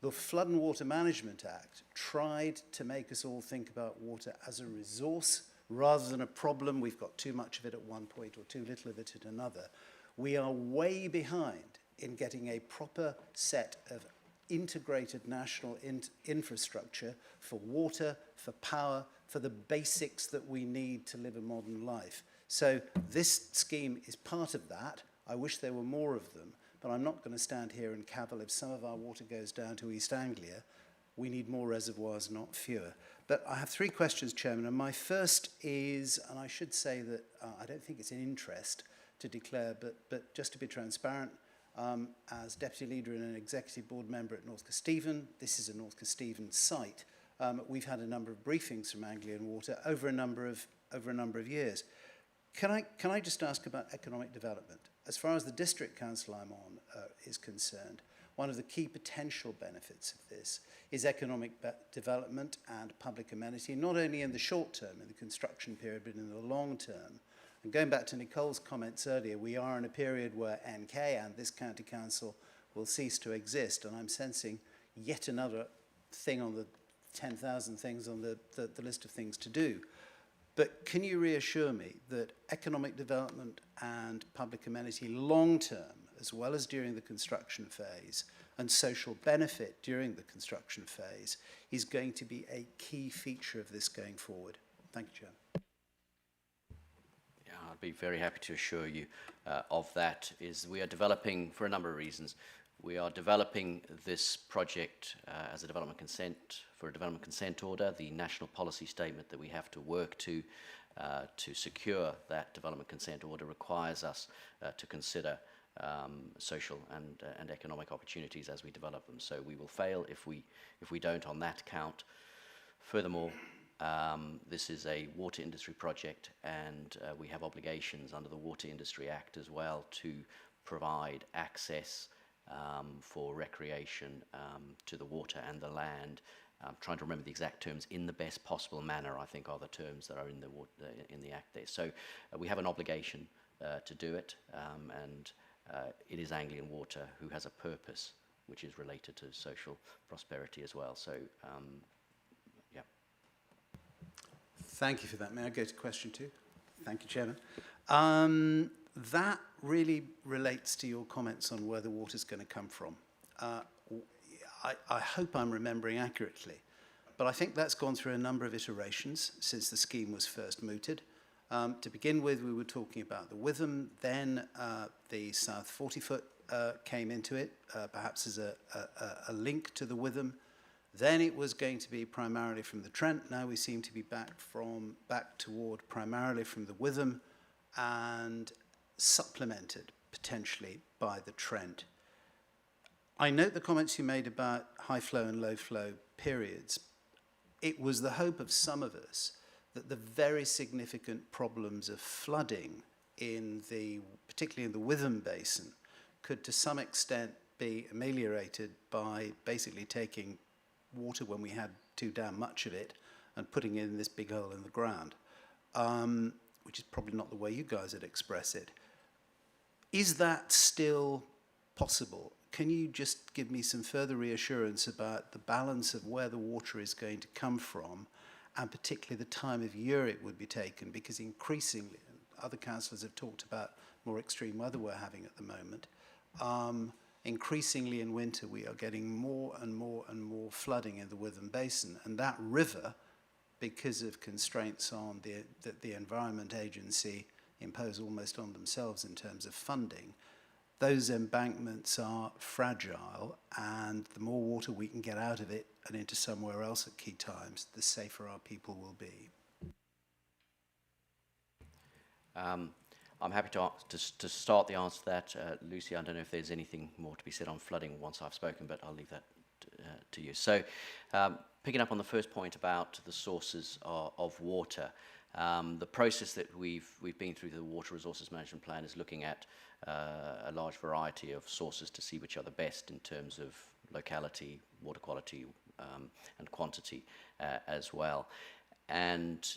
The Flood and Water Management Act tried to make us all think about water as a resource rather than a problem. We've got too much of it at one point or too little of it at another. We are way behind in getting a proper set of integrated national infrastructure for water, for power, for the basics that we need to live a modern life. So this scheme is part of that. I wish there were more of them, but I'm not going to stand here and cavil if some of our water goes down to East Anglia. We need more reservoirs, not fewer. But I have 3 questions, Chairman, and my first is, and I should say that I don't think it's an interest to declare, but just to be transparent, as Deputy Leader and an Executive Board member at North Kesteven, this is a North Kesteven site, we've had a number of briefings from Anglian Water over a number of years. Can I just ask about economic development? As far as the district council I'm on is concerned, one of the key potential benefits of this is economic development and public amenity, not only in the short term, in the construction period, but in the long term. And going back to Nicole's comments earlier, we are in a period where NK and this county council will cease to exist, and I'm sensing yet another thing on the 10,000 things on the list of things to do. But can you reassure me that economic development and public amenity long term, as well as during the construction phase, and social benefit during the construction phase, is going to be a key feature of this going forward? Thank you, Chairman. Yeah, I'd be very happy to assure you of that. We are developing, for a number of reasons, we are developing this project as a development consent, for a development consent order, the national policy statement that we have to work to secure that development consent order requires us to consider social and economic opportunities as we develop them. So we will fail if we don't on that count. Furthermore, this is a water industry project, and we have obligations under the Water Industry Act as well to provide access for recreation to the water and the land. I'm trying to remember the exact terms. In the best possible manner, I think, are the terms that are in the Act there. So we have an obligation to do it, and it is Anglian Water who has a purpose which is related to social prosperity as well. So, yeah. Thank you for that. May I go to question 2? Thank you, Chairman. That really relates to your comments on where the water's going to come from. I hope I'm remembering accurately, but I think that's gone through a number of iterations since the scheme was first mooted. To begin with, we were talking about the Witham, then the South 40-foot came into it, perhaps as a link to the Witham. Then it was going to be primarily from the Trent. Now we seem to be back toward primarily from the Witham and supplemented potentially by the Trent. I note the comments you made about high flow and low flow periods. It was the hope of some of us that the very significant problems of flooding particularly in the Witham Basin, could to some extent be ameliorated by basically taking water when we had too damn much of it and putting it in this big hole in the ground, which is probably not the way you guys would express it. Is that still possible? Can you just give me some further reassurance about the balance of where the water is going to come from, and particularly the time of year it would be taken? Because increasingly, other councillors have talked about more extreme weather we're having at the moment. Increasingly in winter, we are getting more and more and more flooding in the Witham Basin, and that river, because of constraints on the Environment Agency impose almost on themselves in terms of funding, those embankments are fragile, and the more water we can get out of it and into somewhere else at key times, the safer our people will be. I'm happy to start the answer to that. Lucy, I don't know if there's anything more to be said on flooding once I've spoken, but I'll leave that to you. So, picking up on the first point about the sources of water, the process that we've been through the Water Resources Management Plan is looking at a large variety of sources to see which are the best in terms of locality, water quality, and quantity as well. And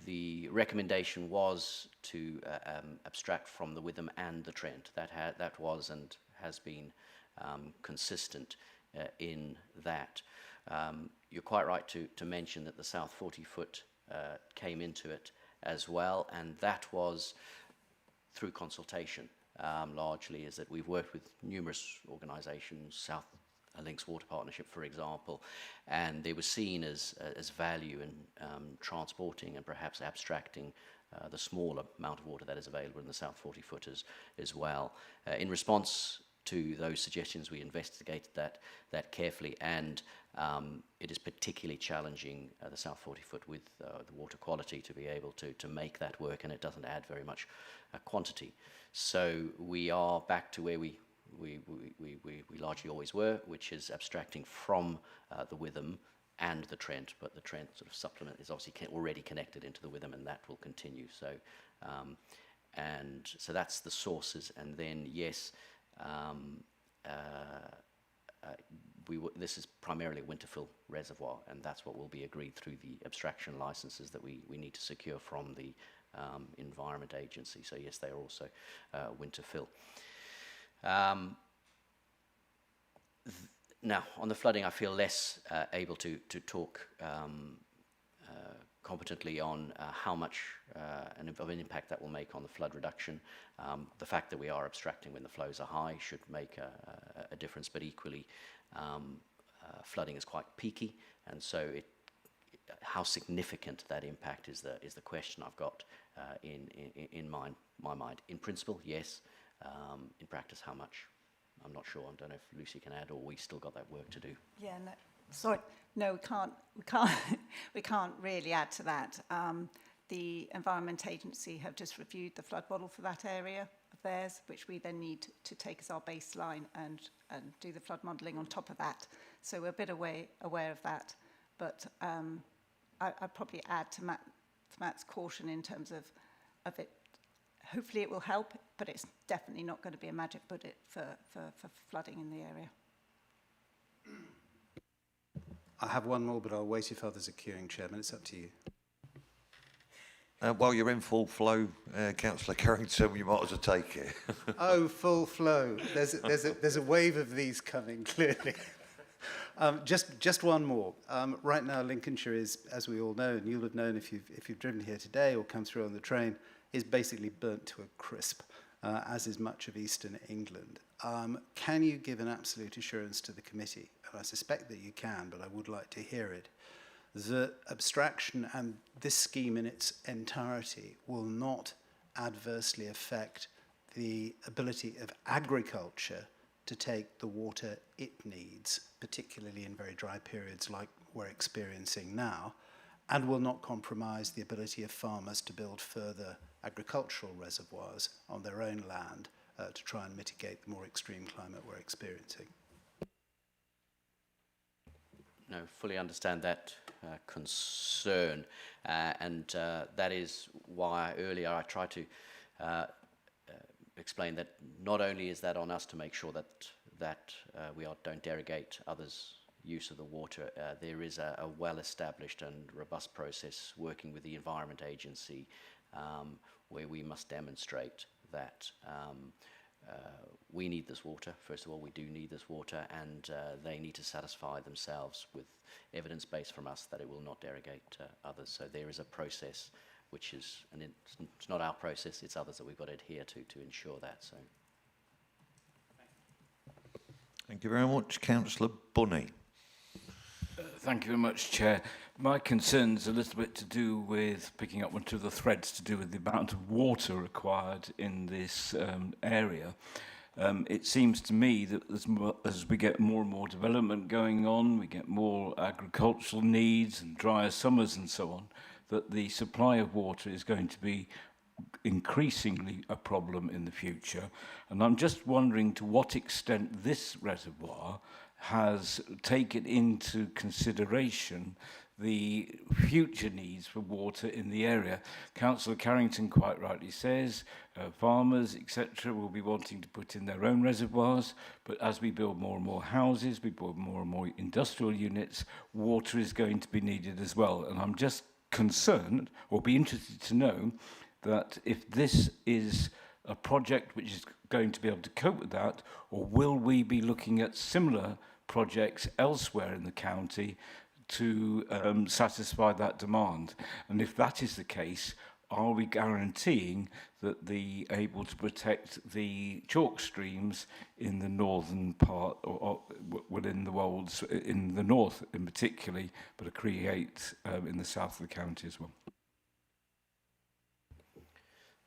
the recommendation was to abstract from the Witham and the Trent. That was and has been consistent in that. You're quite right to mention that the South 40-foot came into it as well, and that was through consultation. Largely is that we've worked with numerous organisations, South Links Water Partnership, for example, and they were seen as value in transporting and perhaps abstracting the smaller amount of water that is available in the South 40-foot as well. In response to those suggestions, we investigated that carefully, and it is particularly challenging the South 40-foot with the water quality to be able to make that work, and it doesn't add very much quantity. So we are back to where we largely always were, which is abstracting from the Witham and the Trent, but the Trent sort of supplement is obviously already connected into the Witham, and that will continue. So, and so that's the sources, and then yes, this is primarily a winterfill reservoir, and that's what will be agreed through the abstraction licenses that we need to secure from the Environment Agency. So yes, they are also winterfill. Now, on the flooding, I feel less able to talk competently on how much of an impact that will make on the flood reduction. The fact that we are abstracting when the flows are high should make a difference, but equally, flooding is quite peaky, and so how significant that impact is the question I've got in my mind. In principle, yes. In practice, how much? I'm not sure. I don't know if Lucy can add, or we still got that work to do. Yeah, no, sorry, no, we can't really add to that. The Environment Agency have just reviewed the flood model for that area of theirs, which we then need to take as our baseline and do the flood modelling on top of that. So we're a bit aware of that, but I'd probably add to Matt's caution in terms of it. Hopefully it will help, but it's definitely not going to be a magic bullet for flooding in the area. I have one more, but I'll wait if others are queuing, Chairman. It's up to you. While you're in full flow, Councillor Carrington, you might as well take it. Oh, full flow. There's a wave of these coming, clearly. Just one more. Right now, Lincolnshire is, as we all know, and you'll have known if you've driven here today or come through on the train, is basically burnt to a crisp, as is much of eastern England. Can you give an absolute assurance to the committee, and I suspect that you can, but I would like to hear it, that abstraction and this scheme in its entirety will not adversely affect the ability of agriculture to take the water it needs, particularly in very dry periods like we're experiencing now, and will not compromise the ability of farmers to build further agricultural reservoirs on their own land to try and mitigate the more extreme climate we're experiencing. No, fully understand that concern, and that is why earlier I tried to explain that not only is that on us to make sure that we don't derogate others' use of the water, there is a well-established and robust process working with the Environment Agency where we must demonstrate that we need this water. First of all, we do need this water, and they need to satisfy themselves with evidence based from us that it will not derogate others. So there is a process which is, and it's not our process, it's others that we've got to adhere to ensure that. So. Thank you very much. Councillor Bunny. Thank you very much, Chair. My concern's a little bit to do with picking up one of the threads to do with the amount of water required in this area. It seems to me that as we get more and more development going on, we get more agricultural needs and drier summers and so on, that the supply of water is going to be increasingly a problem in the future. And I'm just wondering to what extent this reservoir has taken into consideration the future needs for water in the area. Councillor Carrington quite rightly says farmers, etc., will be wanting to put in their own reservoirs, but as we build more and more houses, we build more and more industrial units, water is going to be needed as well. And I'm just concerned, or be interested to know, that if this is a project which is going to be able to cope with that, or will we be looking at similar projects elsewhere in the county to satisfy that demand? And if that is the case, are we guaranteeing that the able to protect the chalk streams in the northern part, or within the wolds in the north in particularly, but create in the south of the county as well?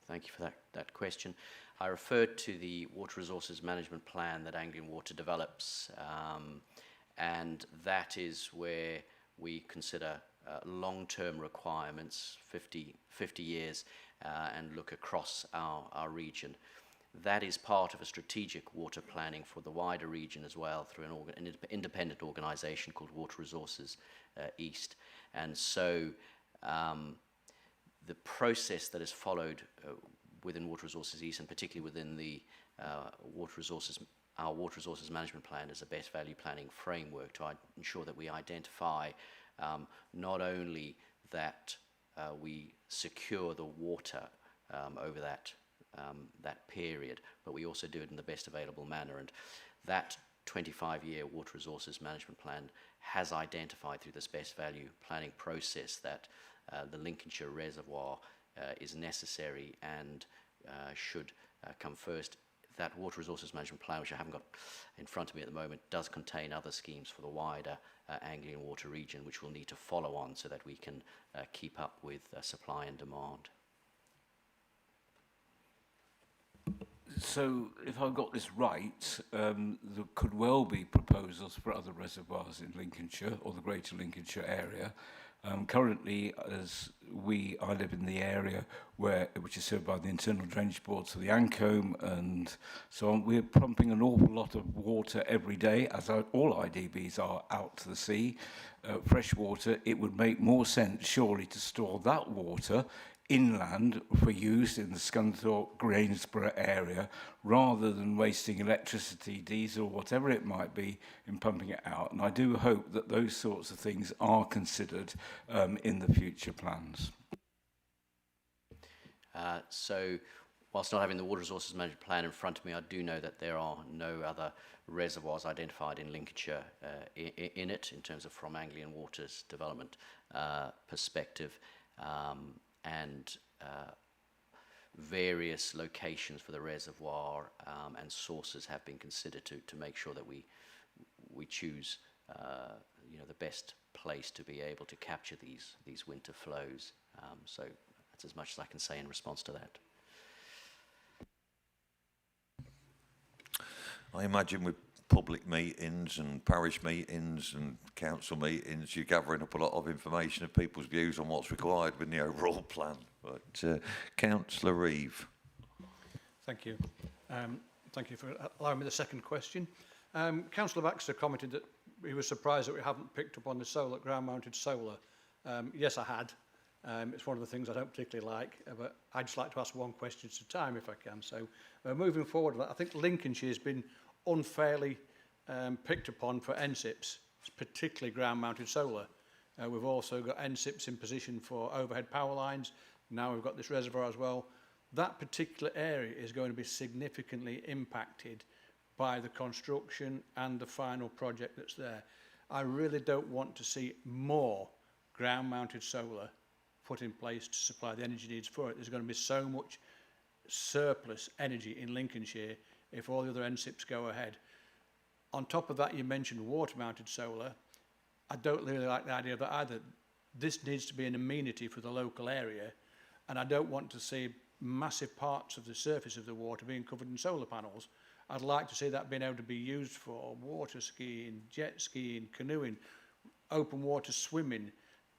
Thank you for that question. I referred to the Water Resources Management Plan that Anglian Water develops, and that is where we consider long-term requirements, 50 years, and look across our region. That is part of a strategic water planning for the wider region as well through an independent organisation called Water Resources East. And so the process that is followed within Water Resources East, and particularly within the our Water Resources Management Plan, is a best value planning framework to ensure that we identify not only that we secure the water over that period, but we also do it in the best available manner. And that 25-year Water Resources Management Plan has identified through this best value planning process that the Lincolnshire Reservoir is necessary and should come first. That Water Resources Management Plan, which I haven't got in front of me at the moment, does contain other schemes for the wider Anglian Water region, which we'll need to follow on so that we can keep up with supply and demand. So, if I've got this right, there could well be proposals for other reservoirs in Lincolnshire or the Greater Lincolnshire area. Currently, I live in the area which is served by the internal drainage board, so the Ancombe and so on. We're pumping an awful lot of water every day, as all IDBs are, out to the sea, fresh water. It would make more sense, surely, to store that water inland for use in the Scunthorpe, Grangesborough area, rather than wasting electricity, diesel, whatever it might be, in pumping it out. And I do hope that those sorts of things are considered in the future plans. So, whilst not having the Water Resources Management Plan in front of me, I do know that there are no other reservoirs identified in Lincolnshire in it, in terms of from Anglian Water's development perspective. And various locations for the reservoir and sources have been considered to make sure that we choose the best place to be able to capture these winter flows. So that's as much as I can say in response to that. I imagine with public meetings and parish meetings and council meetings, you're gathering up a lot of information of people's views on what's required with the overall plan. But Councillor Reeve. Thank you. Thank you for allowing me the second question. Councillor Baxter commented that he was surprised that we haven't picked up on the ground-mounted solar. Yes, I had. It's one of the things I don't particularly like, but I'd just like to ask one question at a time if I can. So moving forward, I think Lincolnshire has been unfairly picked upon for NSIPs, particularly ground-mounted solar. We've also got NSIPs in position for overhead power lines. Now we've got this reservoir as well. that particular area is going to be significantly impacted by the construction and the final project that's there. I really don't want to see more ground-mounted solar put in place to supply the energy needs for it. There's going to be so much surplus energy in Lincolnshire if all the other NSIPs go ahead. On top of that, you mentioned water-mounted solar. I don't really like the idea of that either. This needs to be an amenity for the local area, and I don't want to see massive parts of the surface of the water being covered in solar panels. I'd like to see that being able to be used for water skiing, jet skiing, canoeing, open water swimming,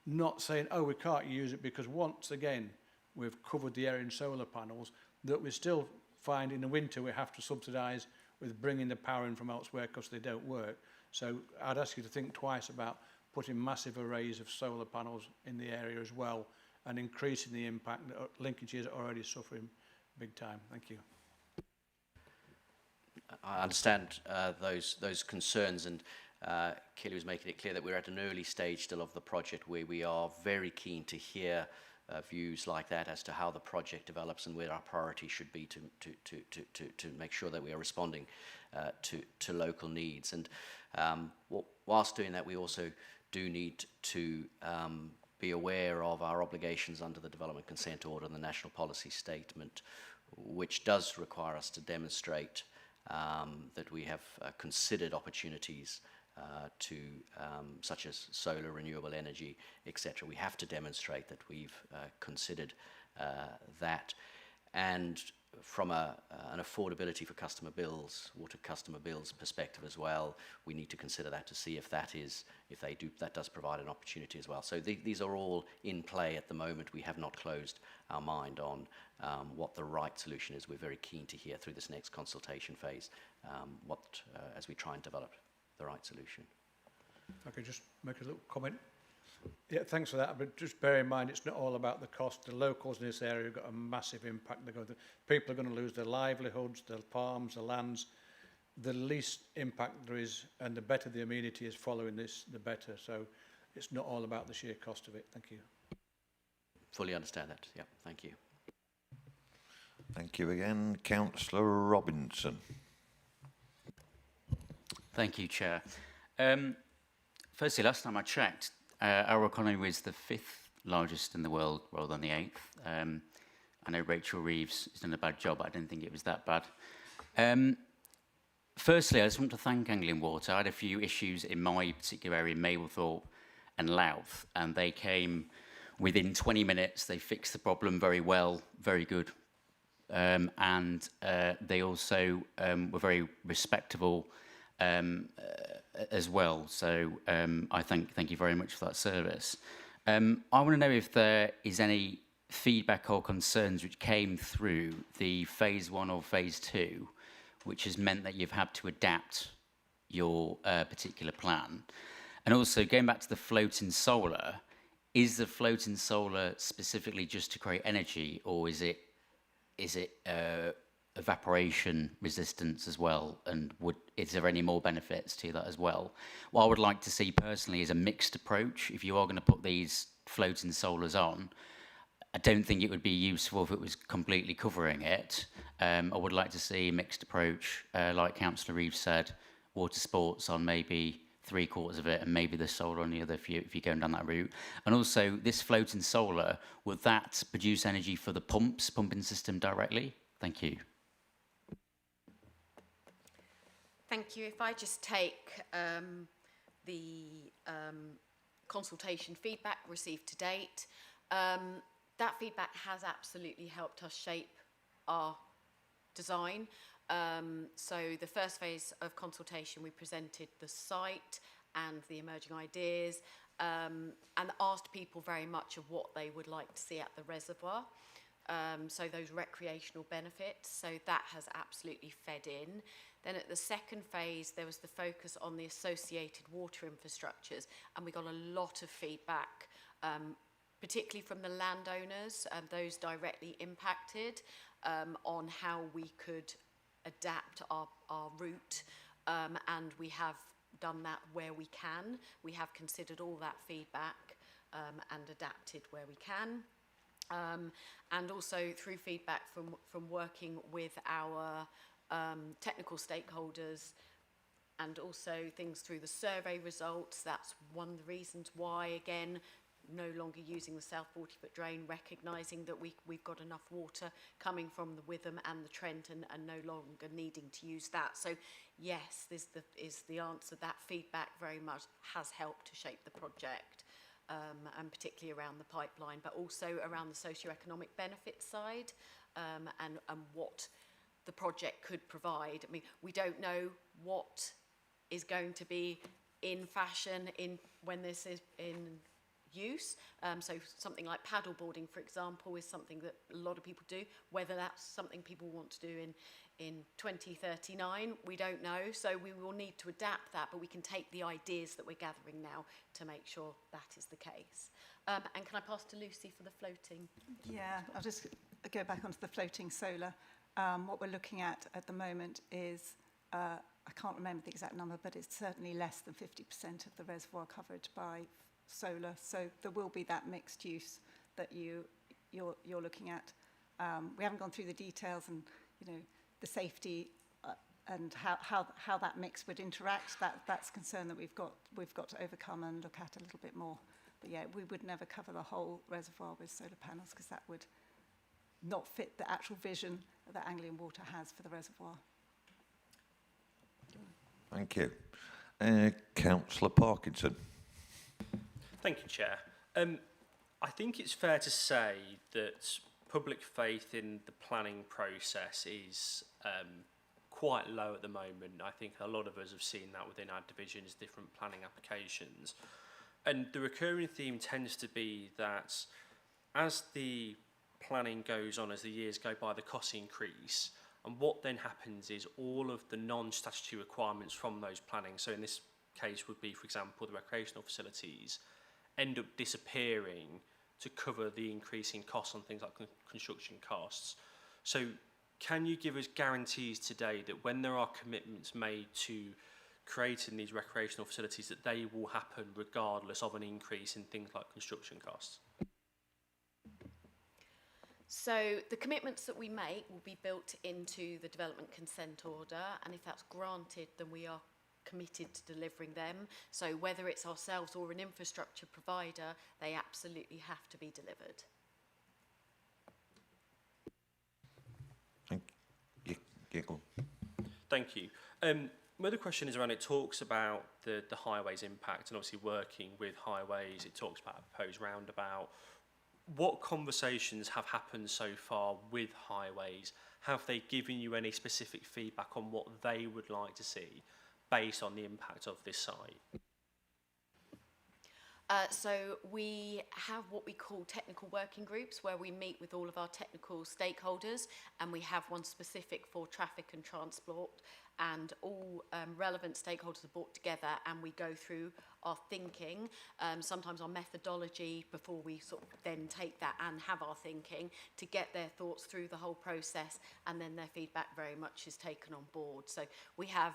not saying, oh, we can't use it because once again, we've covered the area in solar panels that we still find in the winter we have to subsidise with bringing the power in from elsewhere because they don't work. So I'd ask you to think twice about putting massive arrays of solar panels in the area as well and increasing the impact that Lincolnshire is already suffering big time. Thank you. I understand those concerns, and Kelly was making it clear that we're at an early stage still of the project where we are very keen to hear views like that as to how the project develops and where our priority should be to make sure that we are responding to local needs. And whilst doing that, we also do need to be aware of our obligations under the Development Consent Order and the National Policy Statement, which does require us to demonstrate that we have considered opportunities such as solar, renewable energy, etc. We have to demonstrate that we've considered that. And from an affordability for customer bills, water customer bills perspective as well, we need to consider that to see if that does provide an opportunity as well. So these are all in play at the moment. We have not closed our mind on what the right solution is. We're very keen to hear through this next consultation phase as we try and develop the right solution. If I could just make a little comment. Yeah, thanks for that. But just bear in mind, it's not all about the cost. The locals in this area have got a massive impact. People are going to lose their livelihoods, their farms, their lands. The least impact there is, and the better the amenity is following this, the better. So it's not all about the sheer cost of it. Thank you. Fully understand that. Yeah, thank you. Thank you again. Councillor Robinson. Thank you, Chair. Firstly, last time I checked, our economy was the 5th largest in the world rather than the 8th. I know Rachel Reeves has done a bad job, but I didn't think it was that bad. Firstly, I just want to thank Anglian Water. I had a few issues in my particular area, Mablethorpe and Louth, and they came within 20 minutes. They fixed the problem very well, very good. And they also were very respectable as well. So I thank you very much for that service. I want to know if there is any feedback or concerns which came through the phase 1 or phase 2, which has meant that you've had to adapt your particular plan. And also going back to the floating solar, is the floating solar specifically just to create energy, or is it evaporation resistance as well, and is there any more benefits to that as well? What I would like to see personally is a mixed approach. If you are going to put these floating solars on, I don't think it would be useful if it was completely covering it. I would like to see a mixed approach, like Councillor Reeves said, water sports on maybe 3/4 of it and maybe the solar on the other if you're going down that route. And also this floating solar, would that produce energy for the pumping system directly? Thank you. Thank you. If I just take the consultation feedback received to date, that feedback has absolutely helped us shape our design. So the first phase of consultation, we presented the site and the emerging ideas and asked people very much of what they would like to see at the reservoir. So those recreational benefits, so that has absolutely fed in. Then at the second phase, there was the focus on the associated water infrastructures, and we got a lot of feedback, particularly from the landowners, those directly impacted, on how we could adapt our route, and we have done that where we can. We have considered all that feedback and adapted where we can. and also through feedback from working with our technical stakeholders, and also things through the survey results. That's one of the reasons why, again, no longer using the South 40-foot drain, recognising that we've got enough water coming from the Witham and the Trent, and no longer needing to use that. So yes, this is the answer. That feedback very much has helped to shape the project, and particularly around the pipeline, but also around the socio-economic benefit side, and what the project could provide. I mean, we don't know what is going to be in fashion when this is in use. So something like paddleboarding, for example, is something that a lot of people do. Whether that's something people want to do in 2039, we don't know. So we will need to adapt that, but we can take the ideas that we're gathering now to make sure that is the case. And can I pass to Lucy for the floating? Yeah, I'll just go back onto the floating solar. What we're looking at the moment is, I can't remember the exact number, but it's certainly less than 50% of the reservoir covered by solar. So there will be that mixed use that you're looking at. We haven't gone through the details and the safety and how that mix would interact. That's a concern that we've got to overcome and look at a little bit more. But yeah, we would never cover the whole reservoir with solar panels, because that would not fit the actual vision that Anglian Water has for the reservoir. Thank you. Councillor Parkinson. Thank you, Chair. I think it's fair to say that public faith in the planning process is quite low at the moment. I think a lot of us have seen that within our divisions, different planning applications. And the recurring theme tends to be that as the planning goes on, as the years go by, the costs increase. And what then happens is all of the non-statutory requirements from those planning, so in this case would be, for example, the recreational facilities, end up disappearing to cover the increasing costs on things like construction costs. So can you give us guarantees today that when there are commitments made to creating these recreational facilities, that they will happen regardless of an increase in things like construction costs? So the commitments that we make will be built into the development consent order, and if that's granted, then we are committed to delivering them. So whether it's ourselves or an infrastructure provider, they absolutely have to be delivered. Thank you. My other question is around, it talks about the highways impact, and obviously working with highways, it talks about a proposed roundabout. What conversations have happened so far with highways? Have they given you any specific feedback on what they would like to see based on the impact of this site? So we have what we call technical working groups, where we meet with all of our technical stakeholders, and we have one specific for traffic and transport, and all relevant stakeholders are brought together, and we go through our thinking, sometimes our methodology, before we sort of then take that and have our thinking, to get their thoughts through the whole process, and then their feedback very much is taken on board. So we have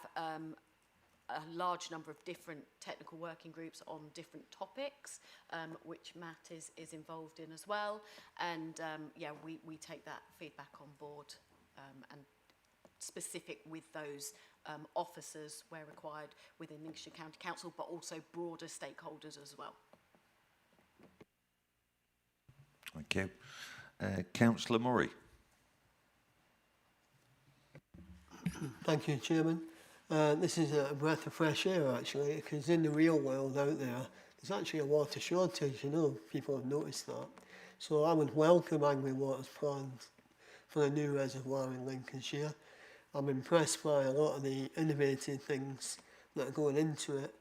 a large number of different technical working groups on different topics, which Matt is involved in as well. And yeah, we take that feedback on board, and specific with those officers where required within Lincolnshire County Council, but also broader stakeholders as well. Thank you. Councillor Murray. Thank you, Chairman. This is a breath of fresh air, actually, because in the real world out there, there's actually a water shortage, people have noticed that. So I would welcome Anglian Water's plans for a new reservoir in Lincolnshire. I'm impressed by a lot of the innovative things that are going into it,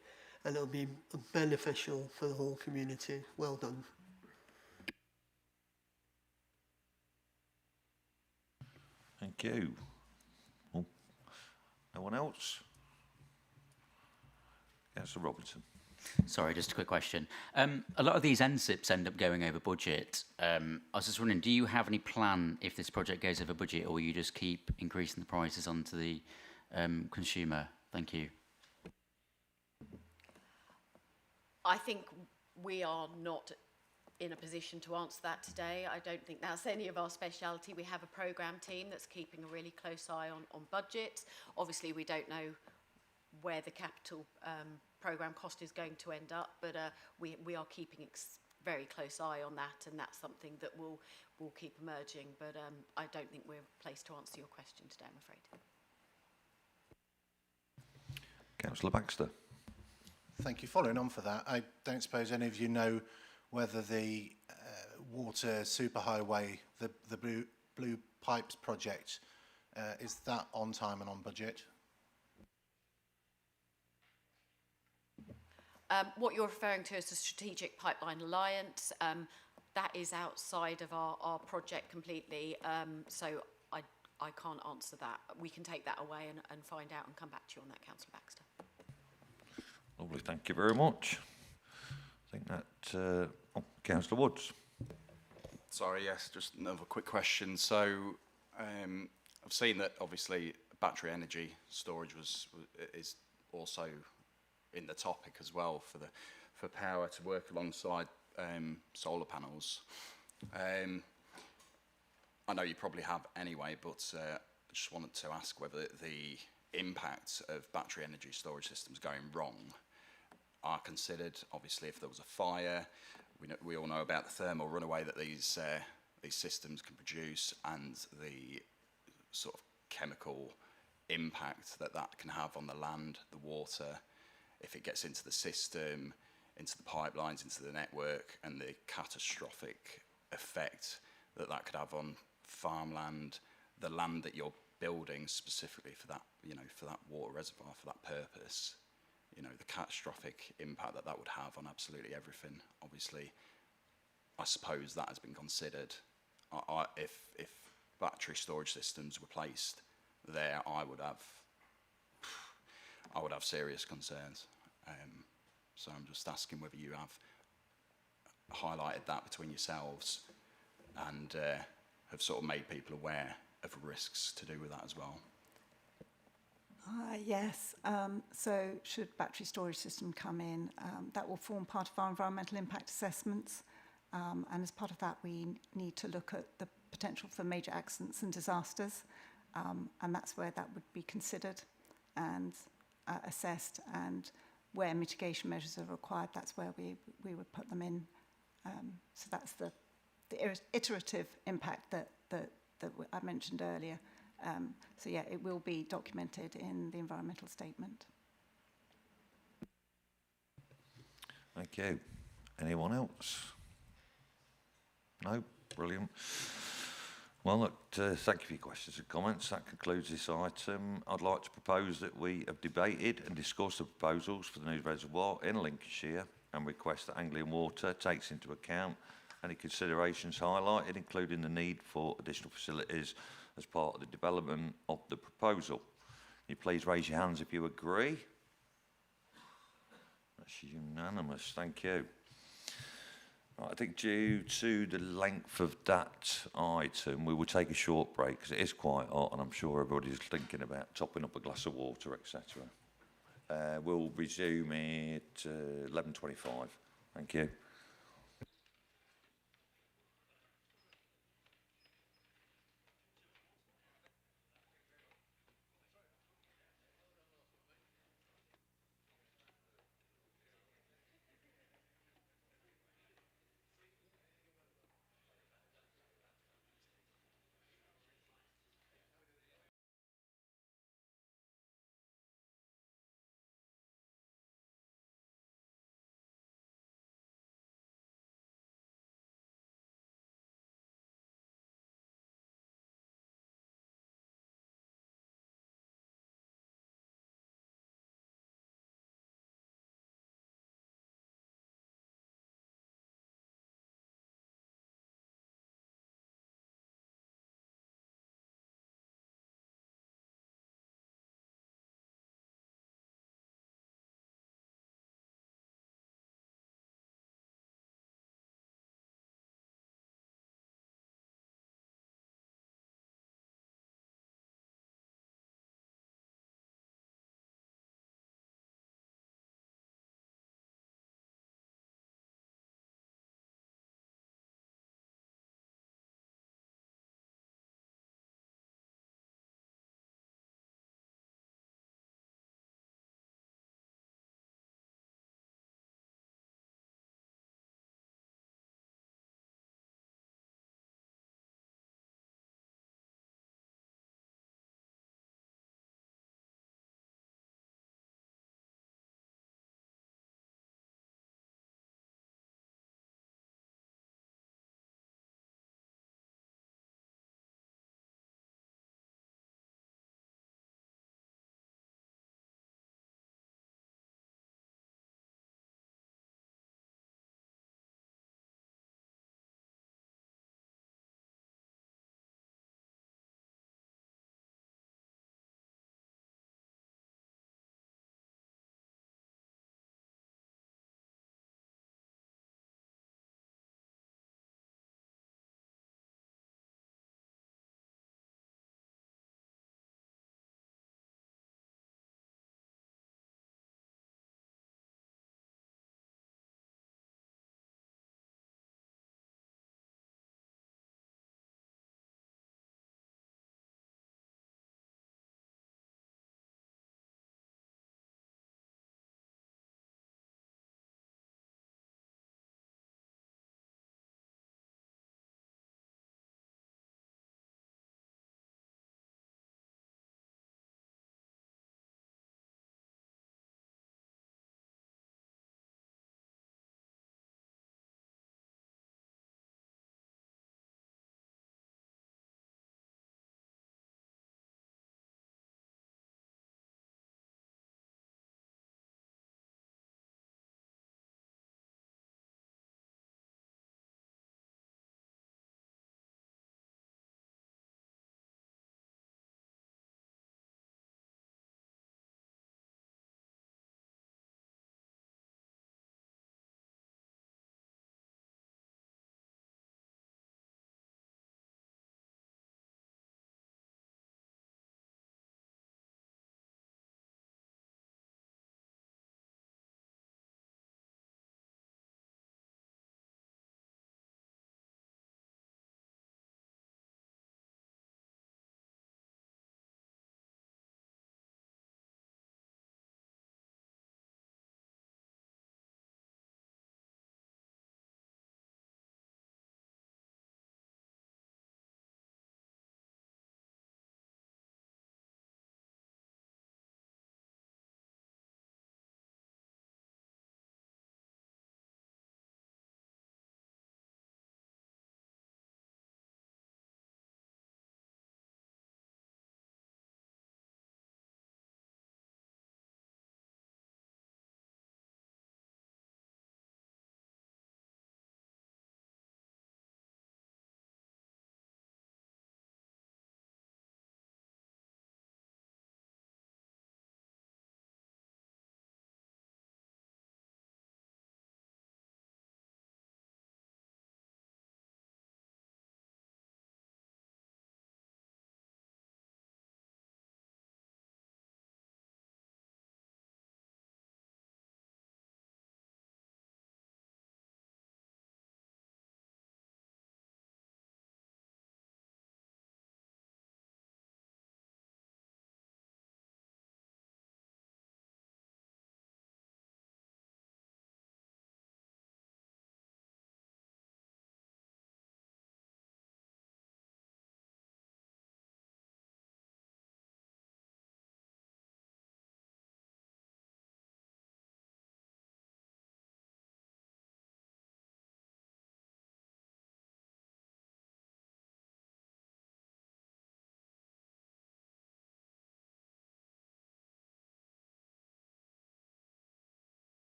and it'll be beneficial for the whole community. Well done. Thank you. Oh, no one else? Councillor Robinson. Sorry, just a quick question. A lot of these NSIPs end up going over budget. I was just wondering, do you have any plan if this project goes over budget, or will you just keep increasing the prices onto the consumer? Thank you. I think we are not in a position to answer that today. I don't think that's any of our speciality. We have a programme team that's keeping a really close eye on budget. Obviously, we don't know where the capital programme cost is going to end up, but we are keeping very close eye on that, and that's something that will keep emerging. But I don't think we're placed to answer your question today, I'm afraid. Councillor Baxter. Thank you. Following on for that, I don't suppose any of you know whether the water superhighway, the Blue Pipes project, is that on time and on budget? What you're referring to is the Strategic Pipeline Alliance. That is outside of our project completely, so I can't answer that. We can take that away and find out and come back to you on that, Councillor Baxter. Lovely, thank you very much. I think that, Councillor Woods. Sorry, yes, just another quick question. So I've seen that obviously battery energy storage is also in the topic as well for power to work alongside solar panels. I know you probably have anyway, but I just wanted to ask whether the impact of battery energy storage systems going wrong are considered. Obviously, if there was a fire, we all know about the thermal runaway that these systems can produce, and the sort of chemical impact that can have on the land, the water, if it gets into the system, into the pipelines, into the network, and the catastrophic effect that could have on farmland, the land that you're building specifically for that, for that water reservoir, for that purpose. The catastrophic impact that would have on absolutely everything. Obviously, I suppose that has been considered. If battery storage systems were placed there, I would have serious concerns. So I'm just asking whether you have highlighted that between yourselves and have sort of made people aware of risks to do with that as well. Yes, so should battery storage system come in, that will form part of our environmental impact assessments, and as part of that we need to look at the potential for major accidents and disasters, and that's where that would be considered and assessed, and where mitigation measures are required, that's where we would put them in. So that's the iterative impact that I mentioned earlier. So yeah, it will be documented in the environmental statement. Thank you. Anyone else? No? Brilliant. Well, look, thank you for your questions and comments. That concludes this item. I'd like to propose that we have debated and discussed the proposals for the new reservoir in Lincolnshire and request that Anglian Water takes into account any considerations highlighted, including the need for additional facilities as part of the development of the proposal. Can you please raise your hands if you agree? That's unanimous, thank you. Right, I think due to the length of that item, we will take a short break because it is quite hot and I'm sure everybody's thinking about topping up a glass of water, etc. We'll resume at 11:25. Thank you.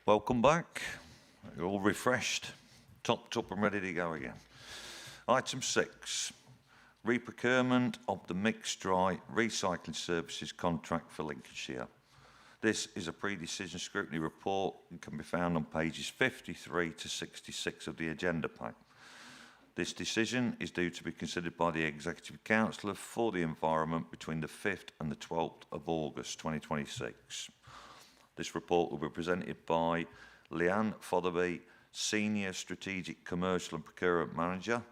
Welcome back. You're all refreshed, topped up and ready to go again. Item 6, reprocurement of the mixed dry recycling services contract for Lincolnshire. This is a pre-decision scrutiny report and can be found on pages 53 to 66 of the agenda pack. This decision is due to be considered by the Executive Councillor for the Environment between the 5th and the 12th of August 2026. This report will be presented by Leanne Fotherby, Senior Strategic Commercial and Procurement Manager,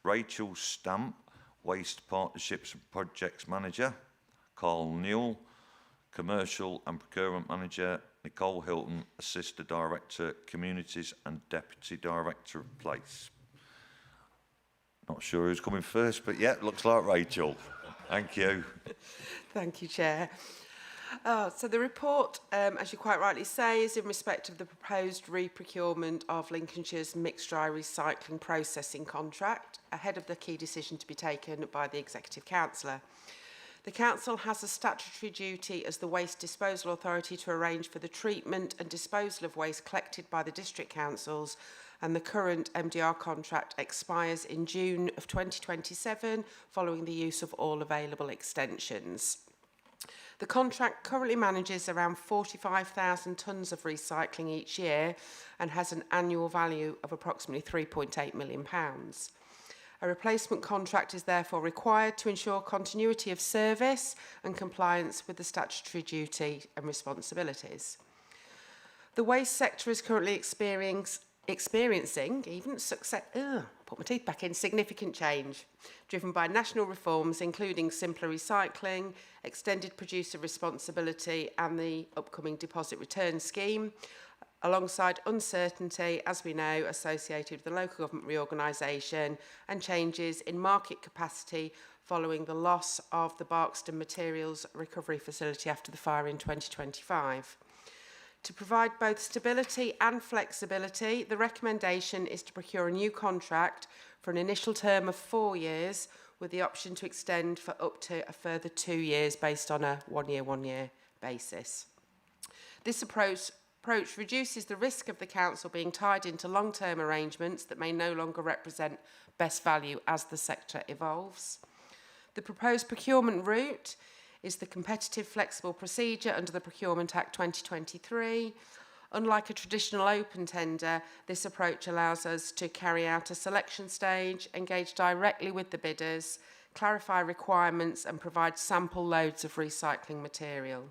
Rachel Stamp, Waste Partnerships and Projects Manager, Carl Newell, Commercial and Procurement Manager, Nicole Hilton, Assistant Director, Communities and Deputy Director of Place. Not sure who's coming first, but yeah, looks like Rachel. Thank you. Thank you, Chair. So the report, as you quite rightly say, is in respect of the proposed reprocurement of Lincolnshire's mixed dry recycling processing contract ahead of the key decision to be taken by the Executive Councillor. The Council has a statutory duty as the Waste Disposal Authority to arrange for the treatment and disposal of waste collected by the district councils, and the current MDR contract expires in June of 2027 following the use of all available extensions. The contract currently manages around 45,000 tonnes of recycling each year and has an annual value of approximately £3.8 million. A replacement contract is therefore required to ensure continuity of service and compliance with the statutory duty and responsibilities. The waste sector is currently experiencing significant change, driven by national reforms including simpler recycling, extended producer responsibility and the upcoming deposit return scheme, alongside uncertainty, as we know, associated with the local government reorganisation and changes in market capacity following the loss of the Barkston Materials Recovery Facility after the fire in 2025. To provide both stability and flexibility, the recommendation is to procure a new contract for an initial term of 4 years with the option to extend for up to a further 2 years based on a one-year basis. This approach reduces the risk of the council being tied into long-term arrangements that may no longer represent best value as the sector evolves. The proposed procurement route is the competitive flexible procedure under the Procurement Act 2023. Unlike a traditional open tender, this approach allows us to carry out a selection stage, engage directly with the bidders, clarify requirements and provide sample loads of recycling material.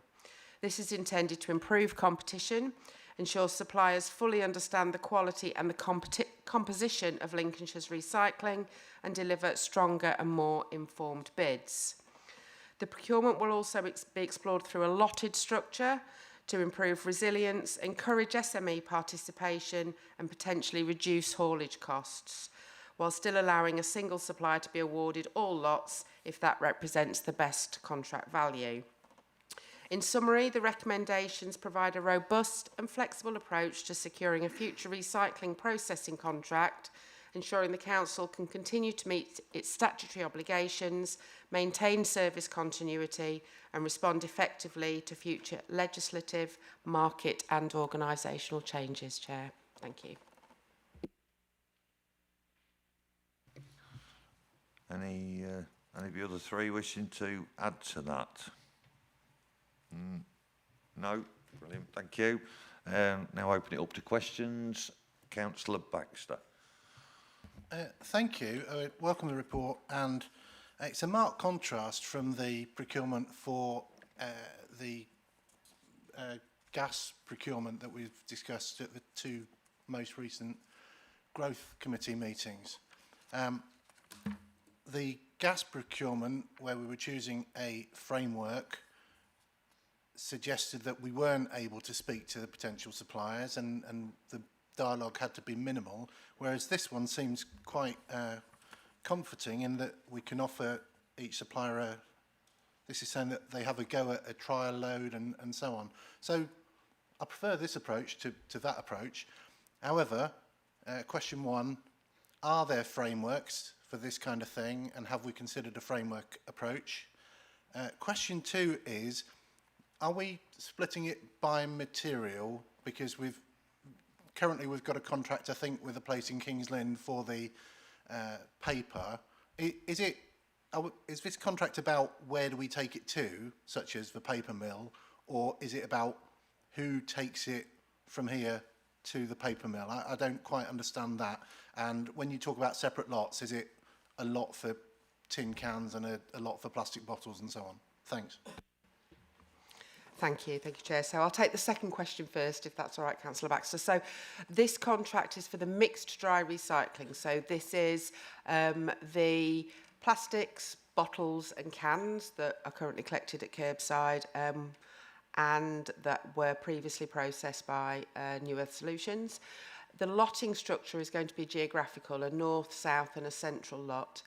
This is intended to improve competition, ensure suppliers fully understand the quality and the composition of Lincolnshire's recycling, and deliver stronger and more informed bids. The procurement will also be explored through a lotted structure to improve resilience, encourage SME participation and potentially reduce haulage costs, while still allowing a single supplier to be awarded all lots if that represents the best contract value. In summary, the recommendations provide a robust and flexible approach to securing a future recycling processing contract, ensuring the Council can continue to meet its statutory obligations, maintain service continuity and respond effectively to future legislative, market and organisational changes. Chair. Thank you. Any of the other three wishing to add to that? No? Brilliant, thank you. Now open it up to questions. Councillor Baxter. Thank you. Welcome the report, and it's a marked contrast from the procurement for the gas procurement that we've discussed at the two most recent growth committee meetings. The gas procurement, where we were choosing a framework, suggested that we weren't able to speak to the potential suppliers and the dialogue had to be minimal, whereas this one seems quite comforting in that we can offer each supplier this is saying that they have a go at a trial load and so on. So I prefer this approach to that approach. However, question one, are there frameworks for this kind of thing, and have we considered a framework approach? Question two is, are we splitting it by material? Because currently we've got a contract, I think, with a place in Kings Lynn for the paper. Is this contract about where do we take it to, such as the paper mill, or is it about who takes it from here to the paper mill? I don't quite understand that. And when you talk about separate lots, is it a lot for tin cans and a lot for plastic bottles and so on? Thanks. Thank you, Chair. So I'll take the second question first, if that's all right, Councillor Baxter. So this contract is for the mixed dry recycling. So this is the plastics, bottles and cans that are currently collected at curbside and that were previously processed by New Earth Solutions. The lotting structure is going to be geographical, a north, south and a central lot,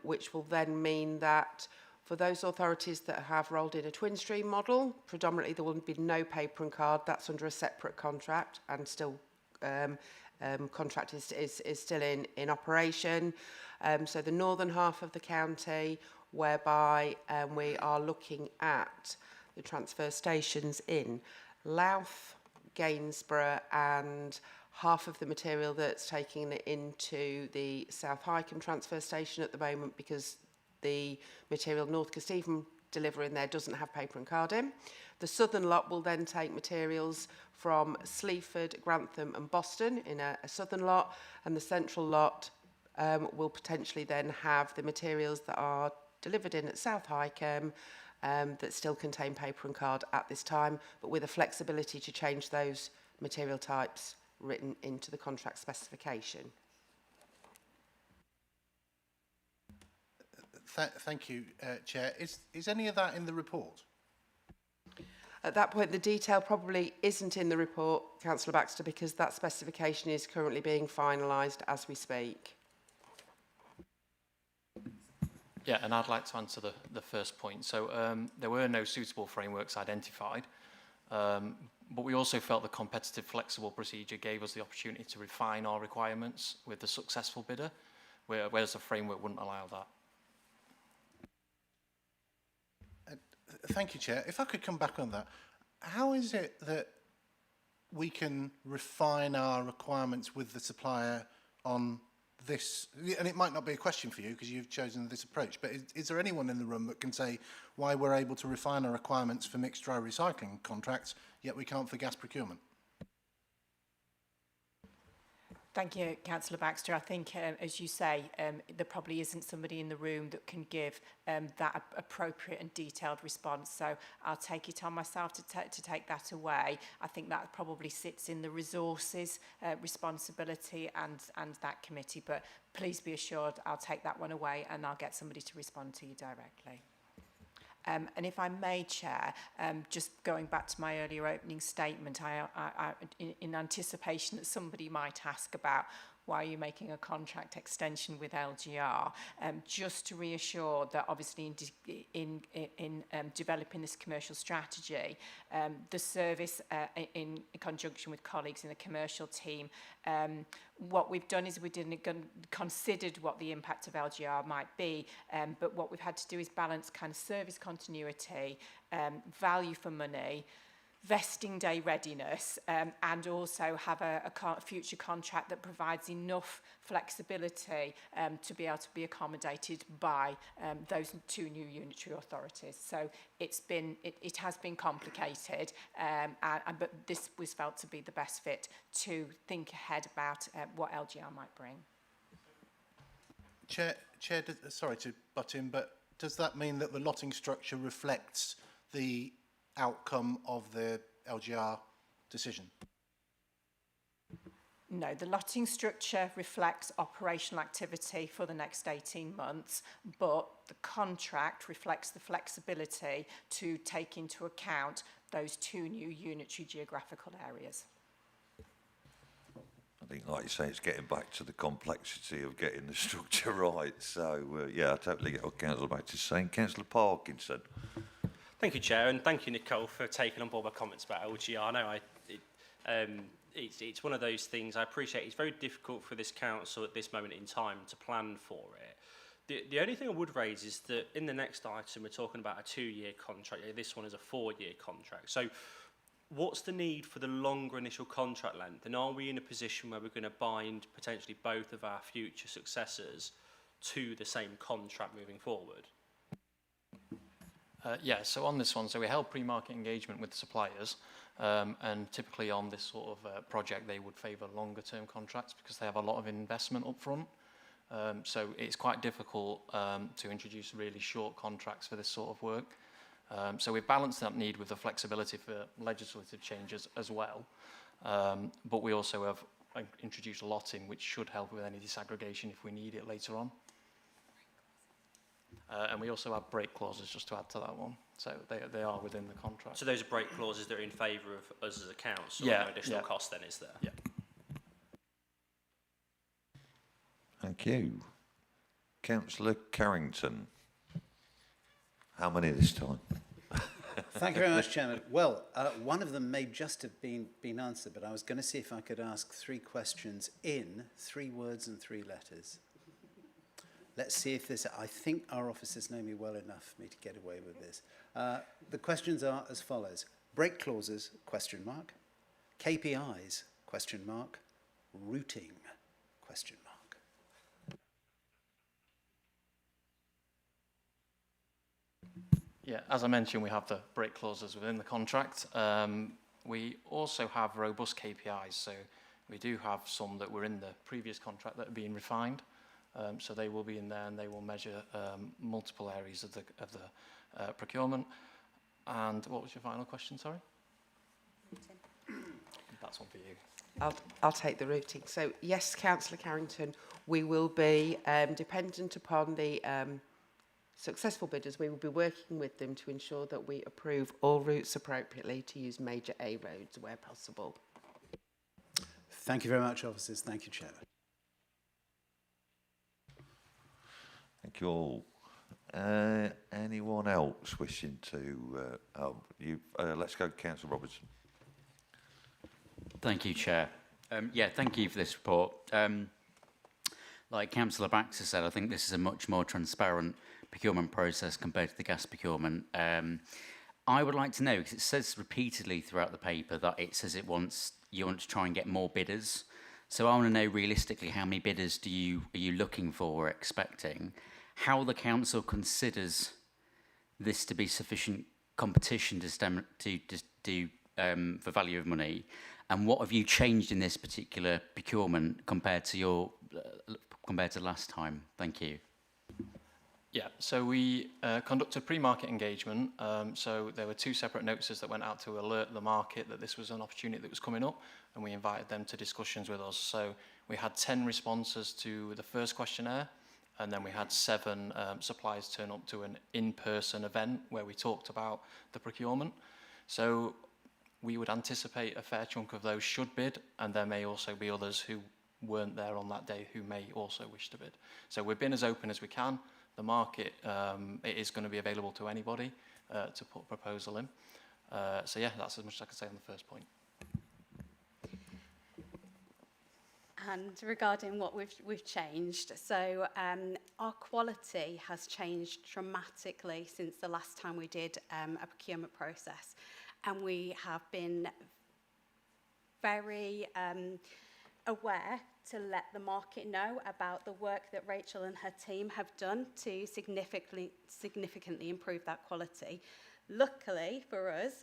which will then mean that for those authorities that have rolled in a twin stream model, predominantly there will be no paper and card. That's under a separate contract and still contract is still in operation. So the northern half of the county, whereby we are looking at the transfer stations in Louth, Gainsborough and half of the material that's taking it into the South Highcombe transfer station at the moment, because the material North Kesteven delivering there doesn't have paper and card in. The southern lot will then take materials from Sleaford, Grantham and Boston in a southern lot, and the central lot will potentially then have the materials that are delivered in at South Highcombe that still contain paper and card at this time, but with a flexibility to change those material types written into the contract specification. Thank you, Chair. Is any of that in the report? At that point, the detail probably isn't in the report, Councillor Baxter, because that specification is currently being finalised as we speak. Yeah, and I'd like to answer the first point. So there were no suitable frameworks identified, but we also felt the competitive flexible procedure gave us the opportunity to refine our requirements with the successful bidder, whereas the framework wouldn't allow that. Thank you, Chair. If I could come back on that, how is it that we can refine our requirements with the supplier on this? And it might not be a question for you because you've chosen this approach, but is there anyone in the room that can say why we're able to refine our requirements for mixed dry recycling contracts, yet we can't for gas procurement? Thank you, Councillor Baxter. I think, as you say, there probably isn't somebody in the room that can give that appropriate and detailed response. So I'll take it on myself to take that away. I think that probably sits in the resources responsibility and that committee. But please be assured, I'll take that one away and I'll get somebody to respond to you directly. And if I may, Chair, just going back to my earlier opening statement, in anticipation that somebody might ask about why are you making a contract extension with LGR, just to reassure that obviously in developing this commercial strategy, the service in conjunction with colleagues in the commercial team, what we've done is we didn't considered what the impact of LGR might be, but what we've had to do is balance kind of service continuity, value for money, vesting day readiness, and also have a future contract that provides enough flexibility to be able to be accommodated by those two new unitary authorities. So it has been complicated, but this was felt to be the best fit to think ahead about what LGR might bring. Chair, sorry to butt in, but does that mean that the lotting structure reflects the outcome of the LGR decision? No, the lotting structure reflects operational activity for the next 18 months, but the contract reflects the flexibility to take into account those two new unitary geographical areas. I think, like you say, it's getting back to the complexity of getting the structure right. So, yeah, I totally get what Councillor Baxter is saying. Councillor Parkinson. Thank you, Chair, and thank you, Nicole, for taking on board my comments about LGR. I know it's one of those things I appreciate. It's very difficult for this council at this moment in time to plan for it. The only thing I would raise is that in the next item, we're talking about a 2-year contract. This one is a 4-year contract. So what's the need for the longer initial contract length? And are we in a position where we're going to bind potentially both of our future successors to the same contract moving forward? Yeah, so on this one, so we held pre-market engagement with the suppliers, and typically on this sort of project, they would favour longer-term contracts because they have a lot of investment up front. So it's quite difficult to introduce really short contracts for this sort of work. So we've balanced that need with the flexibility for legislative changes as well. But we also have introduced lotting, which should help with any disaggregation if we need it later on. And we also have break clauses, just to add to that one. So they are within the contract. So those are break clauses that are in favour of us as a council. Yeah, No additional cost then, is there? Yeah. Thank you. Councillor Carrington. How many this time? Thank you very much, Chairman. Well, one of them may just have been answered, but I was going to see if I could ask 3 questions in 3 words and 3 letters. Let's see if this... I think our officers know me well enough for me to get away with this. The questions are as follows. Break clauses, question mark. KPIs, question mark. Routing, question mark. Yeah, as I mentioned, we have the break clauses within the contract. We also have robust KPIs, so we do have some that were in the previous contract that are being refined. So they will be in there and they will measure multiple areas of the procurement. And what was your final question, sorry? That's one for you. I'll take the routing. So yes, Councillor Carrington, we will be dependent upon the successful bidders. We will be working with them to ensure that we approve all routes appropriately to use major A roads where possible. Thank you very much, officers. Thank you, Chairman. Thank you all. Anyone else wishing to... let's go, Councillor Robertson. Thank you, Chair. Yeah, thank you for this report. Like Councillor Baxter said, I think this is a much more transparent procurement process compared to the gas procurement. I would like to know, because it says repeatedly throughout the paper that it says you want to try and get more bidders. So I want to know realistically how many bidders are you looking for or expecting? How the council considers this to be sufficient competition for value of money, and what have you changed in this particular procurement compared to last time? Thank you. Yeah, so we conducted pre-market engagement. So there were 2 separate notices that went out to alert the market that this was an opportunity that was coming up, and we invited them to discussions with us. So we had 10 responses to the first questionnaire, and then we had 7 suppliers turn up to an in-person event where we talked about the procurement. So we would anticipate a fair chunk of those should bid, and there may also be others who weren't there on that day who may also wish to bid. So we've been as open as we can. The market it is going to be available to anybody to put a proposal in. So yeah, that's as much as I can say on the first point. And regarding what we've changed, so our quality has changed dramatically since the last time we did a procurement process, and we have been very aware to let the market know about the work that Rachel and her team have done to significantly improve that quality. Luckily for us,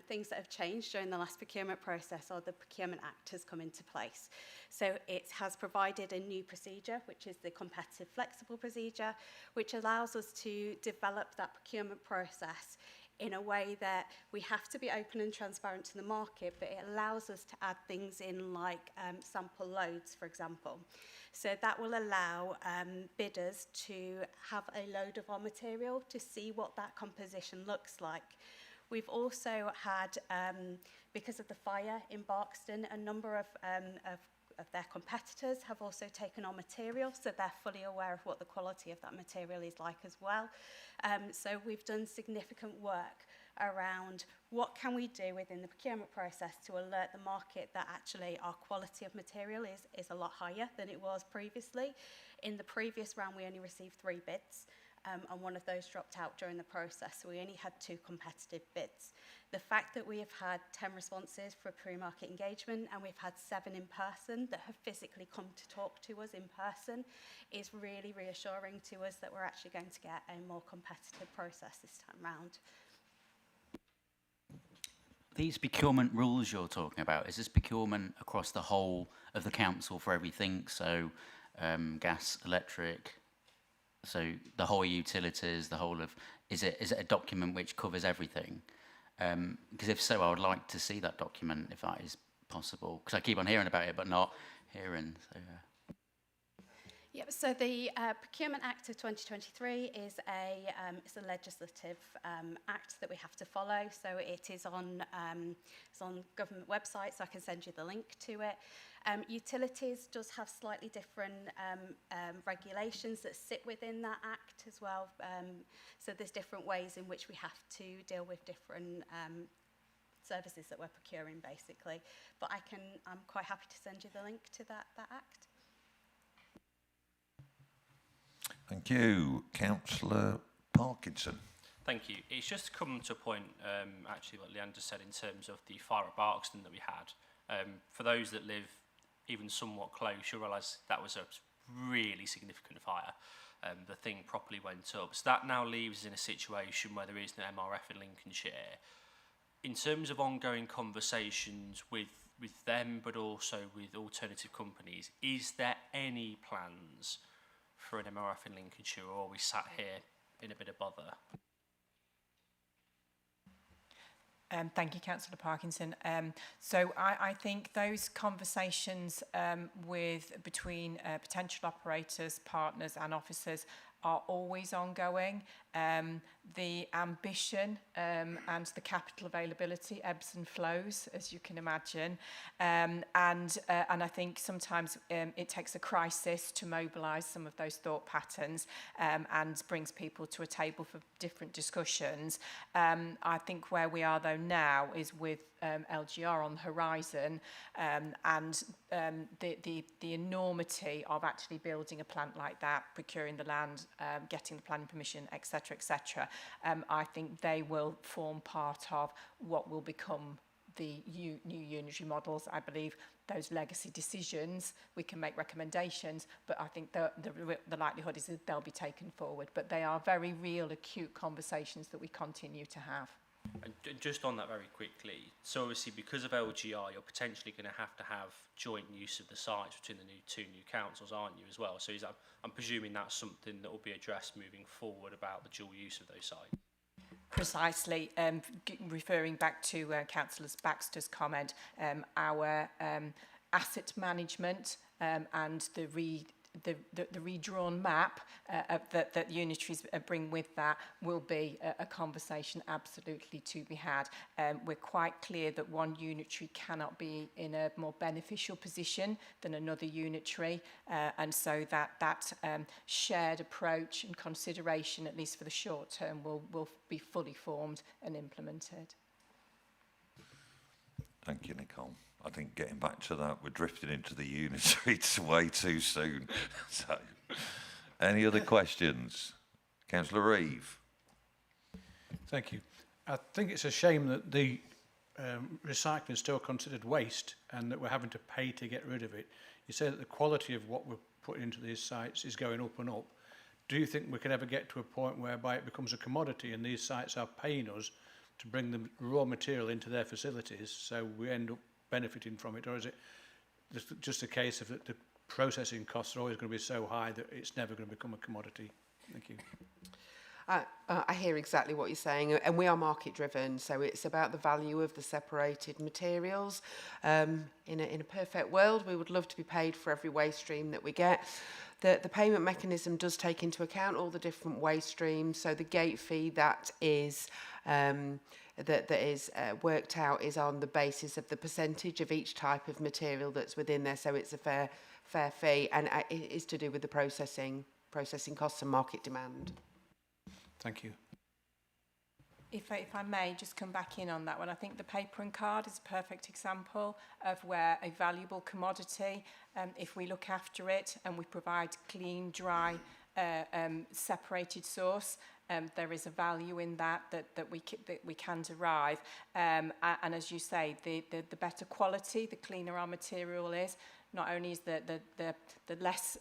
things that have changed during the last procurement process or the Procurement Act has come into place. So it has provided a new procedure, which is the competitive flexible procedure, which allows us to develop that procurement process in a way that we have to be open and transparent to the market, but it allows us to add things in like sample loads, for example. So that will allow bidders to have a load of our material to see what that composition looks like. We've also had, because of the fire in Barkston, a number of their competitors have also taken our material, so they're fully aware of what the quality of that material is like as well. So we've done significant work around what can we do within the procurement process to alert the market that actually our quality of material is a lot higher than it was previously. In the previous round, we only received 3 bids. And one of those dropped out during the process, so we only had 2 competitive bids. The fact that we have had 10 responses for pre-market engagement and we've had 7 in person that have physically come to talk to us in person is really reassuring to us that we're actually going to get a more competitive process this time round. These procurement rules you're talking about, is this procurement across the whole of the council for everything? So gas, electric, so the whole utilities, the whole of, is it a document which covers everything? Because if so, I would like to see that document if that is possible. Because I keep on hearing about it, but not hearing. So, Yep, so the Procurement Act of 2023 is it's a legislative act that we have to follow. So it is on government websites, so I can send you the link to it. Utilities does have slightly different regulations that sit within that act as well. So there's different ways in which we have to deal with different services that we're procuring, basically. But I'm quite happy to send you the link to that act. Thank you. Councillor Parkinson. Thank you. It's just come to a point, actually, what Leander said in terms of the fire at Barkston that we had. For those that live even somewhat close, you'll realise that was a really significant fire. The thing properly went up. So that now leaves us in a situation where there is no MRF in Lincolnshire. In terms of ongoing conversations with them, but also with alternative companies, is there any plans for an MRF in Lincolnshire, or are we sat here in a bit of bother? Thank you, Councillor Parkinson. So I think those conversations between potential operators, partners and officers are always ongoing. The ambition and the capital availability ebbs and flows, as you can imagine. And I think sometimes it takes a crisis to mobilise some of those thought patterns and brings people to a table for different discussions. I think where we are though now is with LGR on the horizon and the enormity of actually building a plant like that, procuring the land, getting the planning permission, etc., etc. I think they will form part of what will become the new unitary models. I believe those legacy decisions, we can make recommendations, but I think the likelihood is that they'll be taken forward. But they are very real, acute conversations that we continue to have. And just on that very quickly, so obviously because of LGR, you're potentially going to have joint use of the sites between the two new councils, aren't you, as well? So I'm presuming that's something that will be addressed moving forward about the dual use of those sites. Precisely, referring back to Councillor Baxter's comment, our asset management and the redrawn map that unitaries bring with that will be a conversation absolutely to be had. We're quite clear that one unitary cannot be in a more beneficial position than another unitary, and so that shared approach and consideration, at least for the short term, will be fully formed and implemented. Thank you, Nicole. I think getting back to that, we're drifting into the unitary way too soon. So, any other questions? Councillor Reeve. Thank you. I think it's a shame that the recycling is still considered waste and that we're having to pay to get rid of it. You say that the quality of what we're putting into these sites is going up and up. Do you think we could ever get to a point whereby it becomes a commodity and these sites are paying us to bring the raw material into their facilities, so we end up benefiting from it? Or is it just a case of that the processing costs are always going to be so high that it's never going to become a commodity? Thank you. I hear exactly what you're saying, and we are market driven, so it's about the value of the separated materials. In a perfect world, we would love to be paid for every waste stream that we get. The payment mechanism does take into account all the different waste streams, so the gate fee that is worked out is on the basis of the percentage of each type of material that's within there, so it's a fair fee, and it is to do with the processing costs and market demand. Thank you. If I may just come back in on that one, I think the paper and card is a perfect example of where a valuable commodity, if we look after it and we provide clean, dry, separated source, there is a value in that we can derive. And as you say, the better quality, the cleaner our material is. Not only is the less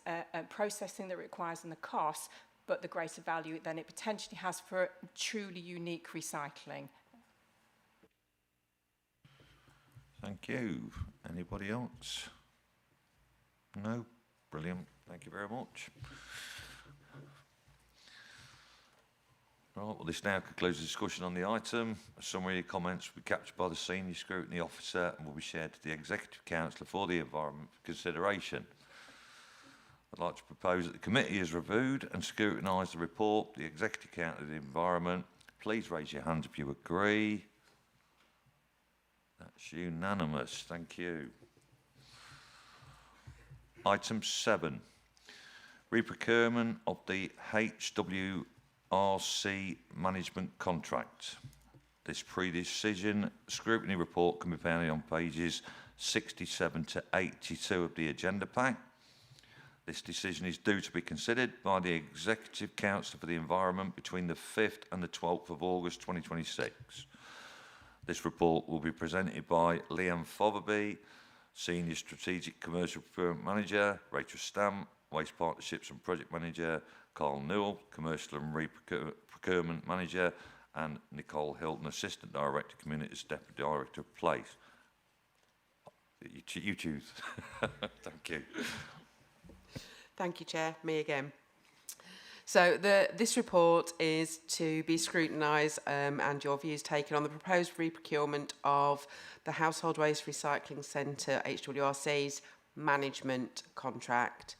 processing that it requires and the cost, but the greater value then it potentially has for truly unique recycling. Thank you. Anybody else? No? Brilliant. Thank you very much. Right, well, this now concludes the discussion on the item. A summary of comments will be captured by the Senior Scrutiny Officer and will be shared to the Executive Councillor for the Environment for consideration. I'd like to propose that the committee has reviewed and scrutinised the report, the Executive Council of the Environment. Please raise your hands if you agree. That's unanimous. Thank you. Item 7. Reprocurement of the HWRC management contract. This pre-decision scrutiny report can be found on pages 67 to 82 of the agenda pack. This decision is due to be considered by the Executive Council for the Environment between the 5th and the 12th of August 2026. This report will be presented by Liam Fotherby, Senior Strategic Commercial Procurement Manager, Rachel Stamp, Waste Partnerships and Project Manager, Carl Newell, Commercial and Procurement Manager, and Nicole Hilton, Assistant Director, Communities Deputy Director of Place. You choose. Thank you. Thank you, Chair. Me again. So this report is to be scrutinised and your views taken on the proposed reprocurement of the Household Waste Recycling Centre, HWRC's management contract.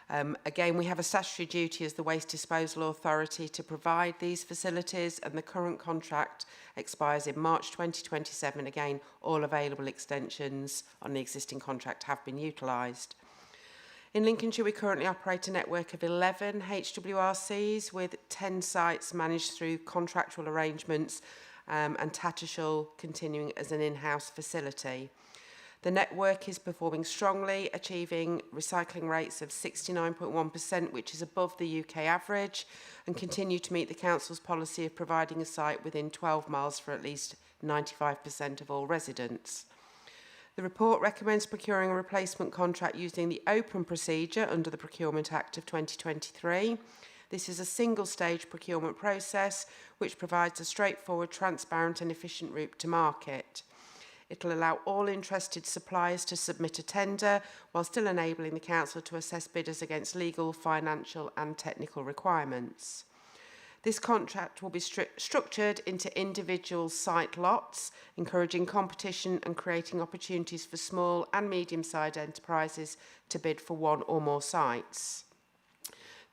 Again, we have a statutory duty as the Waste Disposal Authority to provide these facilities, and the current contract expires in March 2027. Again, all available extensions on the existing contract have been utilised. In Lincolnshire, we currently operate a network of 11 HWRCs with 10 sites managed through contractual arrangements and Tattershall continuing as an in-house facility. The network is performing strongly, achieving recycling rates of 69.1%, which is above the UK average, and continue to meet the Council's policy of providing a site within 12 miles for at least 95% of all residents. The report recommends procuring a replacement contract using the open procedure under the Procurement Act of 2023. This is a single-stage procurement process which provides a straightforward, transparent and efficient route to market. It will allow all interested suppliers to submit a tender while still enabling the Council to assess bidders against legal, financial and technical requirements. This contract will be structured into individual site lots, encouraging competition and creating opportunities for small and medium-sized enterprises to bid for one or more sites.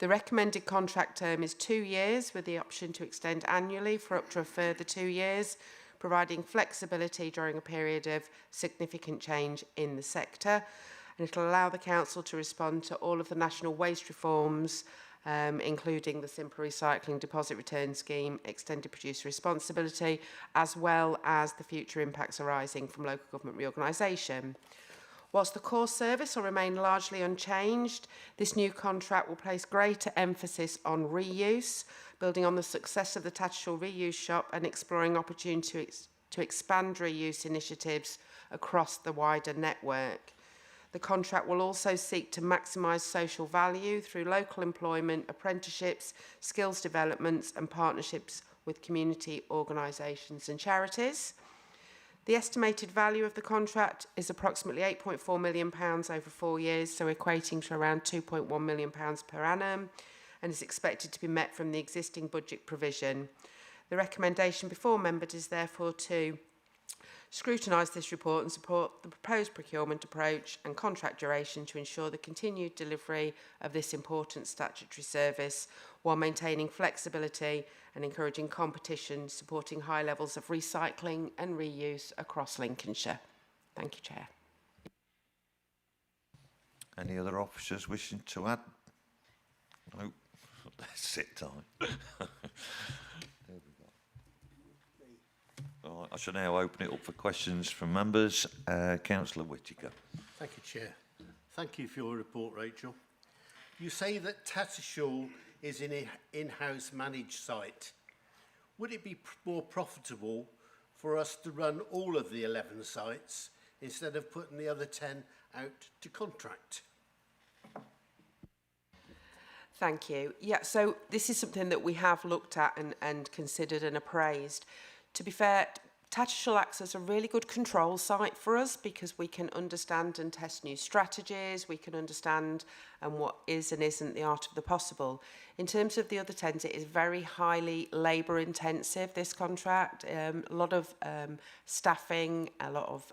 The recommended contract term is 2 years, with the option to extend annually for up to a further 2 years, providing flexibility during a period of significant change in the sector. And it will allow the Council to respond to all of the national waste reforms, including the Simple Recycling Deposit Return Scheme, Extended Producer Responsibility, as well as the future impacts arising from local government reorganisation. Whilst the core service will remain largely unchanged, this new contract will place greater emphasis on reuse, building on the success of the Tattershall Reuse Shop and exploring opportunities to expand reuse initiatives across the wider network. The contract will also seek to maximise social value through local employment, apprenticeships, skills developments and partnerships with community organisations and charities. The estimated value of the contract is approximately £8.4 million over 4 years, so equating to around £2.1 million per annum, and is expected to be met from the existing budget provision. The recommendation before members is therefore to scrutinise this report and support the proposed procurement approach and contract duration to ensure the continued delivery of this important statutory service while maintaining flexibility and encouraging competition, supporting high levels of recycling and reuse across Lincolnshire. Thank you, Chair. Any other officers wishing to add? No. Sit time. There we go. All right, I shall now open it up for questions from members. Councillor Whittaker. Thank you, Chair. Thank you for your report, Rachel. You say that Tattershall is an in-house managed site. Would it be more profitable for us to run all of the 11 sites instead of putting the other 10 out to contract? Thank you. Yeah, so this is something that we have looked at and considered and appraised. To be fair, Tattershall acts as a really good control site for us because we can understand and test new strategies, we can understand what is and isn't the art of the possible. In terms of the other 10, it is very highly labour intensive, this contract. A lot of staffing, a lot of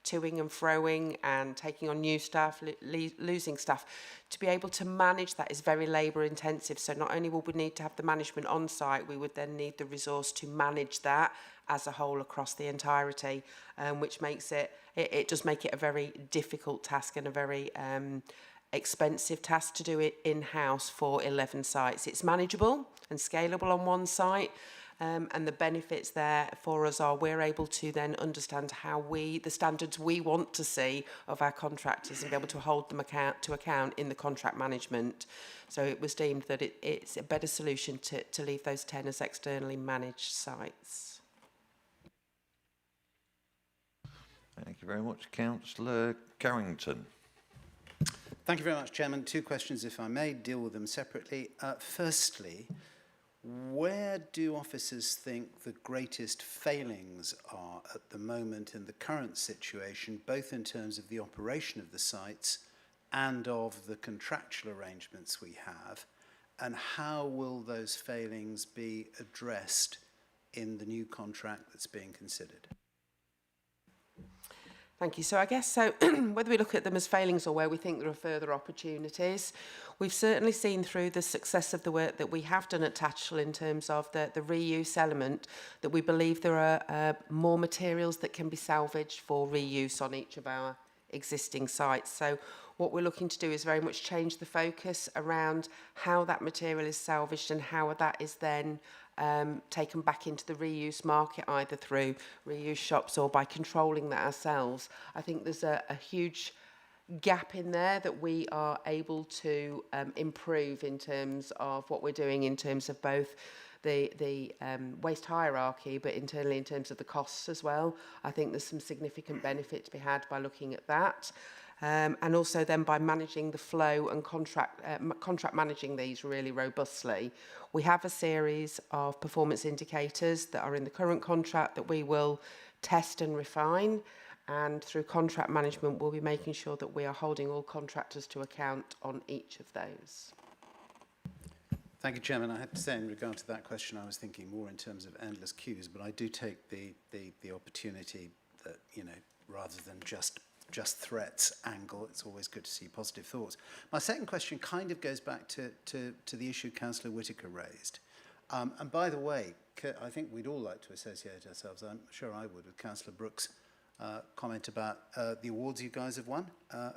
toing and froing and taking on new staff, losing staff. To be able to manage that is very labour intensive. So not only will we need to have the management on site, we would then need the resource to manage that as a whole across the entirety, which makes it does make it a very difficult task and a very expensive task to do it in-house for 11 sites. It's manageable and scalable on one site, and the benefits there for us are we're able to then understand how the standards we want to see of our contractors and be able to hold them to account in the contract management. So it was deemed that it's a better solution to leave those 10 as externally managed sites. Thank you very much. Councillor Carrington. Thank you very much, Chairman. Two questions, if I may, deal with them separately. Firstly, where do officers think the greatest failings are at the moment in the current situation, both in terms of the operation of the sites and of the contractual arrangements we have, and how will those failings be addressed in the new contract that's being considered? Thank you. So I guess whether we look at them as failings or where we think there are further opportunities, we've certainly seen through the success of the work that we have done at Tattershall in terms of the reuse element that we believe there are more materials that can be salvaged for reuse on each of our existing sites. So what we're looking to do is very much change the focus around how that material is salvaged and how that is then taken back into the reuse market, either through reuse shops or by controlling that ourselves. I think there's a huge gap in there that we are able to improve in terms of what we're doing in terms of both the waste hierarchy, but internally in terms of the costs as well. I think there's some significant benefit to be had by looking at that. And also then by managing the flow and contract managing these really robustly. We have a series of performance indicators that are in the current contract that we will test and refine, and through contract management we'll be making sure that we are holding all contractors to account on each of those. Thank you, Chairman. I have to say, in regard to that question, I was thinking more in terms of endless queues, but I do take the opportunity that, you know, rather than just threats angle, it's always good to see positive thoughts. My second question kind of goes back to the issue Councillor Whittaker raised. And by the way, I think we'd all like to associate ourselves, I'm sure I would, with Councillor Brooks' comment about the awards you guys have won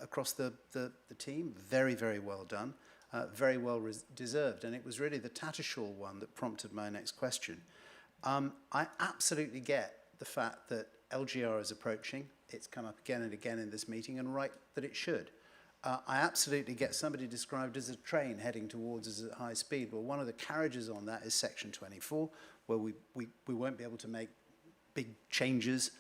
across the team. Very, very well done. Very well deserved. And it was really the Tattershall one that prompted my next question. I absolutely get the fact that LGR is approaching. It's come up again and again in this meeting, and right that it should. I absolutely get somebody described as a train heading towards us at high speed. Well, one of the carriages on that is section 24, where we won't be able to make big changes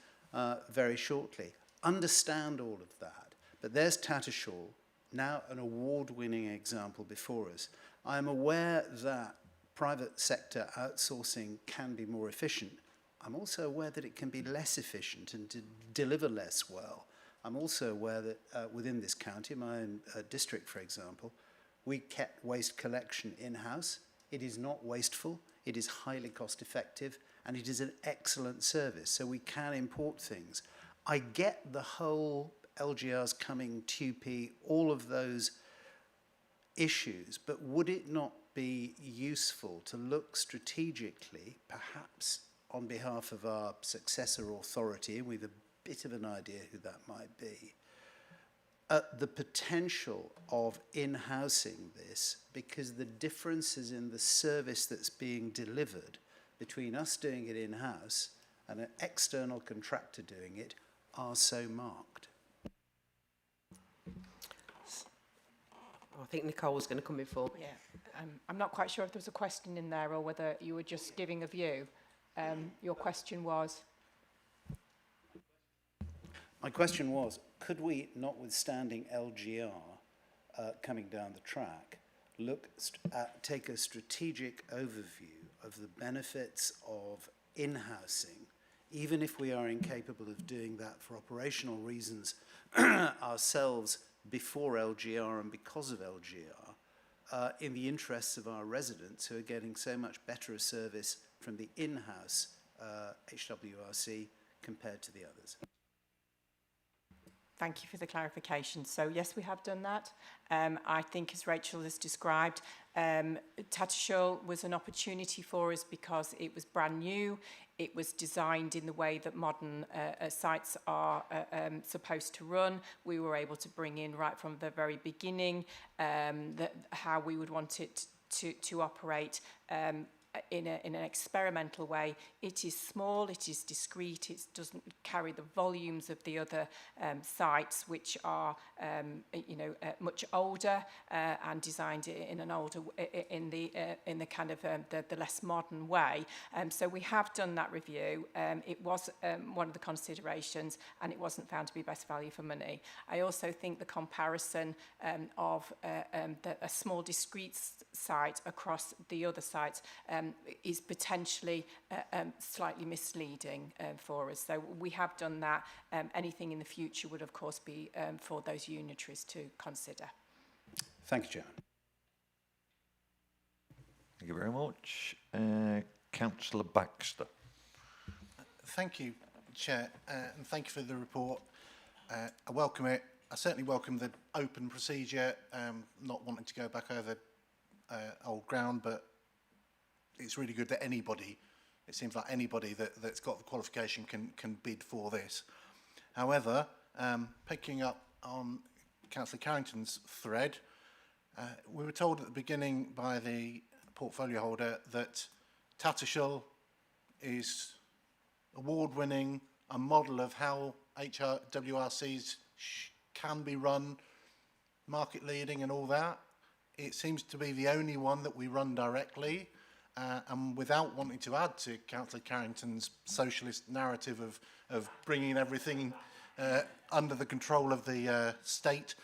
very shortly. Understand all of that. But there's Tattershall, now an award-winning example before us. I am aware that private sector outsourcing can be more efficient. I'm also aware that it can be less efficient and to deliver less well. I'm also aware that within this county, my own district, for example, we kept waste collection in-house. It is not wasteful, it is highly cost-effective, and it is an excellent service, so we can import things. I get the whole LGR's coming, TUP, all of those issues, but would it not be useful to look strategically, perhaps on behalf of our successor authority, and we've a bit of an idea who that might be, at the potential of in-housing this, because the differences in the service that's being delivered between us doing it in-house and an external contractor doing it are so marked. I think Nicole was going to come before. Yeah, I'm not quite sure if there was a question in there or whether you were just giving a view. Your question was? My question was, could we, notwithstanding LGR coming down the track, take a strategic overview of the benefits of in-housing, even if we are incapable of doing that for operational reasons ourselves before LGR and because of LGR, in the interests of our residents who are getting so much better a service from the in-house HWRC compared to the others? Thank you for the clarification. So yes, we have done that. I think, as Rachel has described, Tattershall was an opportunity for us because it was brand new. It was designed in the way that modern sites are supposed to run. We were able to bring in right from the very beginning how we would want it to operate. In an experimental way. It is small, it is discreet, it doesn't carry the volumes of the other sites, which are much older and designed in an older in the kind of the less modern way. So we have done that review. It was one of the considerations, and it wasn't found to be best value for money. I also think the comparison of a small discrete site across the other sites is potentially slightly misleading for us. So we have done that. Anything in the future would, of course, be for those unitaries to consider. Thank you, Chairman. Thank you very much. Councillor Baxter. Thank you, Chair, and thank you for the report. I welcome it. I certainly welcome the open procedure, not wanting to go back over old ground, but it's really good that anybody, it seems like anybody that's got the qualification can bid for this. However, picking up on Councillor Carrington's thread, we were told at the beginning by the portfolio holder that Tattershall is award-winning, a model of how HWRCs can be run, market-leading and all that. It seems to be the only one that we run directly. And without wanting to add to Councillor Carrington's socialist narrative of bringing everything under the control of the state,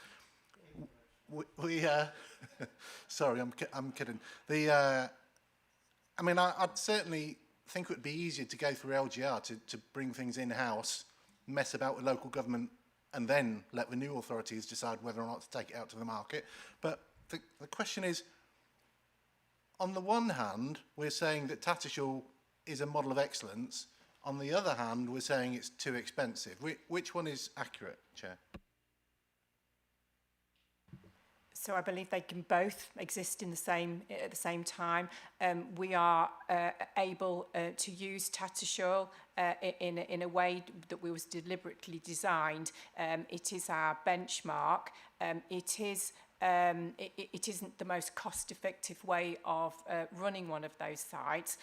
sorry, I'm kidding. I mean, I'd certainly think it would be easier to go through LGR to bring things in-house, mess about with local government, and then let the new authorities decide whether or not to take it out to the market. But the question is, on the one hand, we're saying that Tattershall is a model of excellence. On the other hand, we're saying it's too expensive. Which one is accurate, Chair? So I believe they can both exist in at the same time. We are able to use Tattershall in a way that was deliberately designed. It is our benchmark. It isn't the most cost-effective way of running one of those sites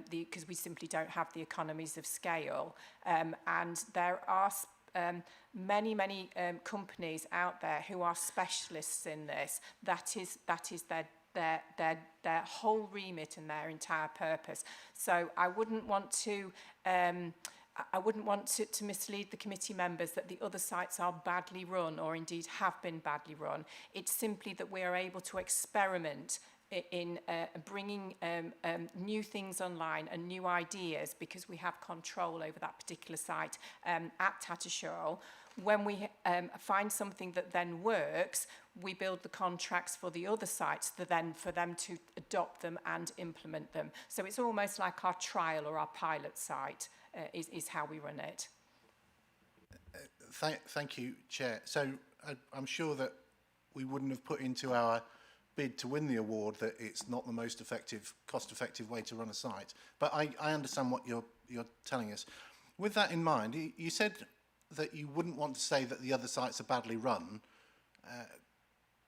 because we simply don't have the economies of scale. And there are many companies out there who are specialists in this. That is their whole remit and their entire purpose. So I wouldn't want to mislead the committee members that the other sites are badly run or indeed have been badly run. It's simply that we are able to experiment in bringing new things online and new ideas because we have control over that particular site at Tattershall. When we find something that then works, we build the contracts for the other sites for them to adopt them and implement them. So it's almost like our trial or our pilot site is how we run it. Thank you, Chair. So I'm sure that we wouldn't have put into our bid to win the award that it's not the most effective, cost-effective way to run a site. But I understand what you're telling us. With that in mind, you said that you wouldn't want to say that the other sites are badly run.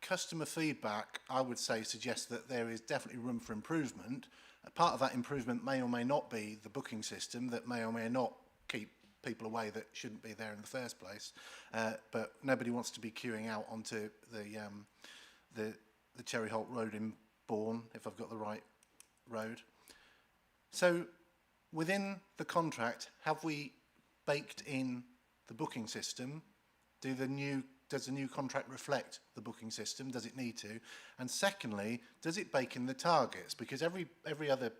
Customer feedback, I would say, suggests that there is definitely room for improvement. A part of that improvement may or may not be the booking system that may or may not keep people away that shouldn't be there in the first place. But nobody wants to be queuing out onto the Cherry Holt Road in Bourne, if I've got the right road. So within the contract, have we baked in the booking system? Does the new contract reflect the booking system? Does it need to? And secondly, does it bake in the targets? Because every other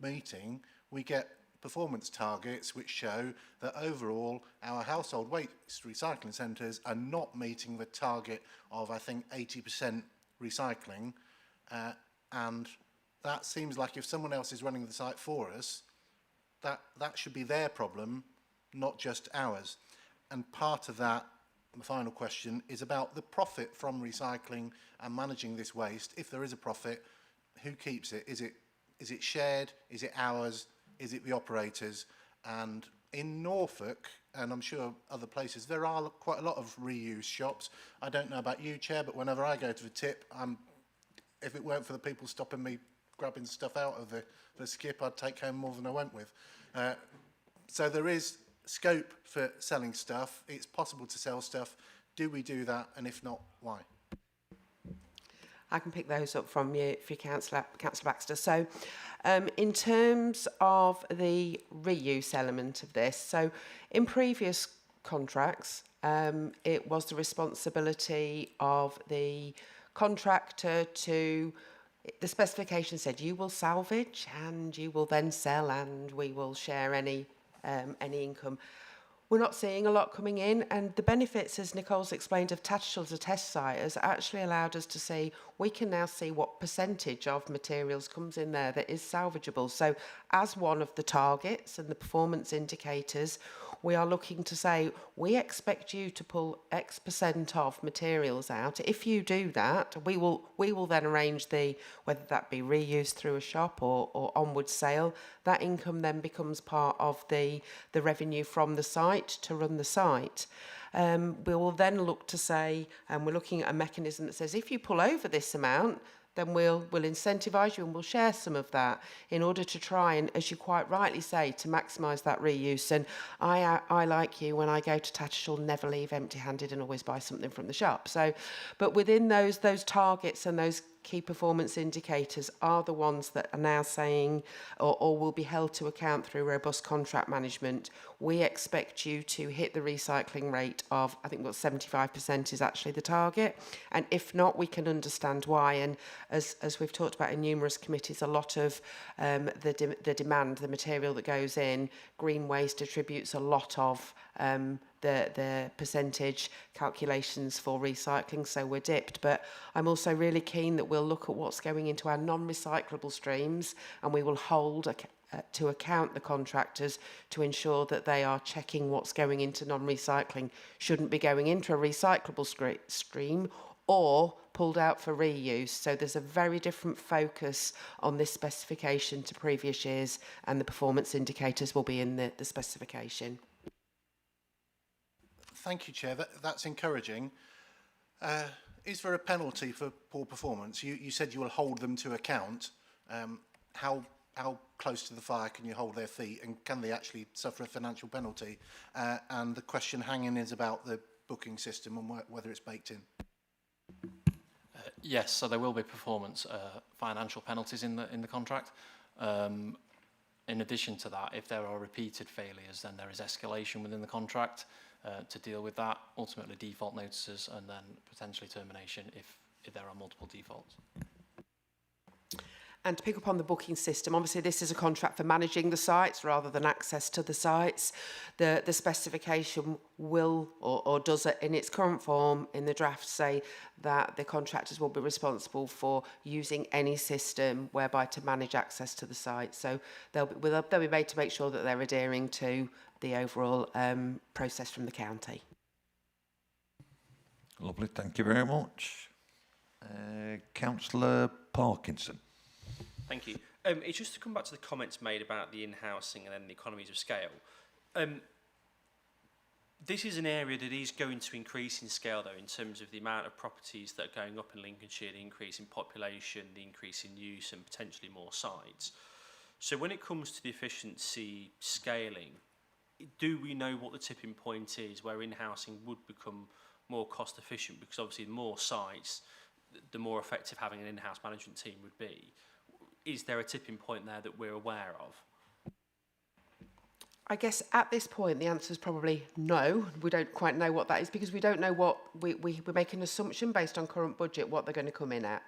meeting we get performance targets which show that overall our household waste recycling centres are not meeting the target of, I think, 80% recycling. And that seems like if someone else is running the site for us, that should be their problem, not just ours. And part of that, the final question, is about the profit from recycling and managing this waste. If there is a profit, who keeps it? Is it shared? Is it ours? Is it the operators? And in Norfolk, and I'm sure other places, there are quite a lot of reuse shops. I don't know about you, Chair, but whenever I go to the tip, if it weren't for the people stopping me grabbing stuff out of the skip, I'd take home more than I went with. So there is scope for selling stuff. It's possible to sell stuff. Do we do that? And if not, why? I can pick those up from you, for Councillor Baxter. So in terms of the reuse element of this, so in previous contracts, it was the responsibility of the contractor to, the specification said you will salvage and you will then sell and we will share any income. We're not seeing a lot coming in, and the benefits, as Nicole's explained, of Tattershall as a test site has actually allowed us to see, we can now see what percentage of materials comes in there that is salvageable. So as one of the targets and the performance indicators, we are looking to say, we expect you to pull X percent of materials out. If you do that, we will then arrange whether that be reused through a shop or onward sale. That income then becomes part of the revenue from the site to run the site. We will then look to say, and we're looking at a mechanism that says, if you pull over this amount, then we'll incentivise you and we'll share some of that in order to try and, as you quite rightly say, to maximise that reuse. And I like you, when I go to Tattershall, never leave empty-handed and always buy something from the shop. So, but within those targets and those key performance indicators are the ones that are now saying, or will be held to account through robust contract management. We expect you to hit the recycling rate of, I think what 75% is actually the target. And if not, we can understand why. And as we've talked about in numerous committees, a lot of the demand, the material that goes in, green waste attributes a lot of the percentage calculations for recycling, so we're dipped. But I'm also really keen that we'll look at what's going into our non-recyclable streams, and we will hold to account the contractors to ensure that they are checking what's going into non-recycling. Shouldn't be going into a recyclable stream or pulled out for reuse. So there's a very different focus on this specification to previous years, and the performance indicators will be in the specification. Thank you, Chair. That's encouraging. Is there a penalty for poor performance? You said you will hold them to account. How close to the fire can you hold their feet, and can they actually suffer a financial penalty? And the question hanging is about the booking system and whether it's baked in. Yes, so there will be performance financial penalties in the contract. In addition to that, if there are repeated failures, then there is escalation within the contract to deal with that, ultimately default notices, and then potentially termination if there are multiple defaults. And to pick up on the booking system, obviously this is a contract for managing the sites rather than access to the sites. The specification will, or does it in its current form in the draft, say that the contractors will be responsible for using any system whereby to manage access to the site. So they'll be made to make sure that they're adhering to the overall process from the county. Lovely, thank you very much. Councillor Parkinson. Thank you. It's just to come back to the comments made about the in-housing and then the economies of scale. This is an area that is going to increase in scale, though, in terms of the amount of properties that are going up in Lincolnshire, the increase in population, the increase in use, and potentially more sites. So when it comes to the efficiency scaling, do we know what the tipping point is where in-housing would become more cost efficient? Because obviously more sites, the more effective having an in-house management team would be. Is there a tipping point there that we're aware of? I guess at this point the answer is probably no. We don't quite know what that is because we don't know what we make an assumption based on current budget what they're going to come in at.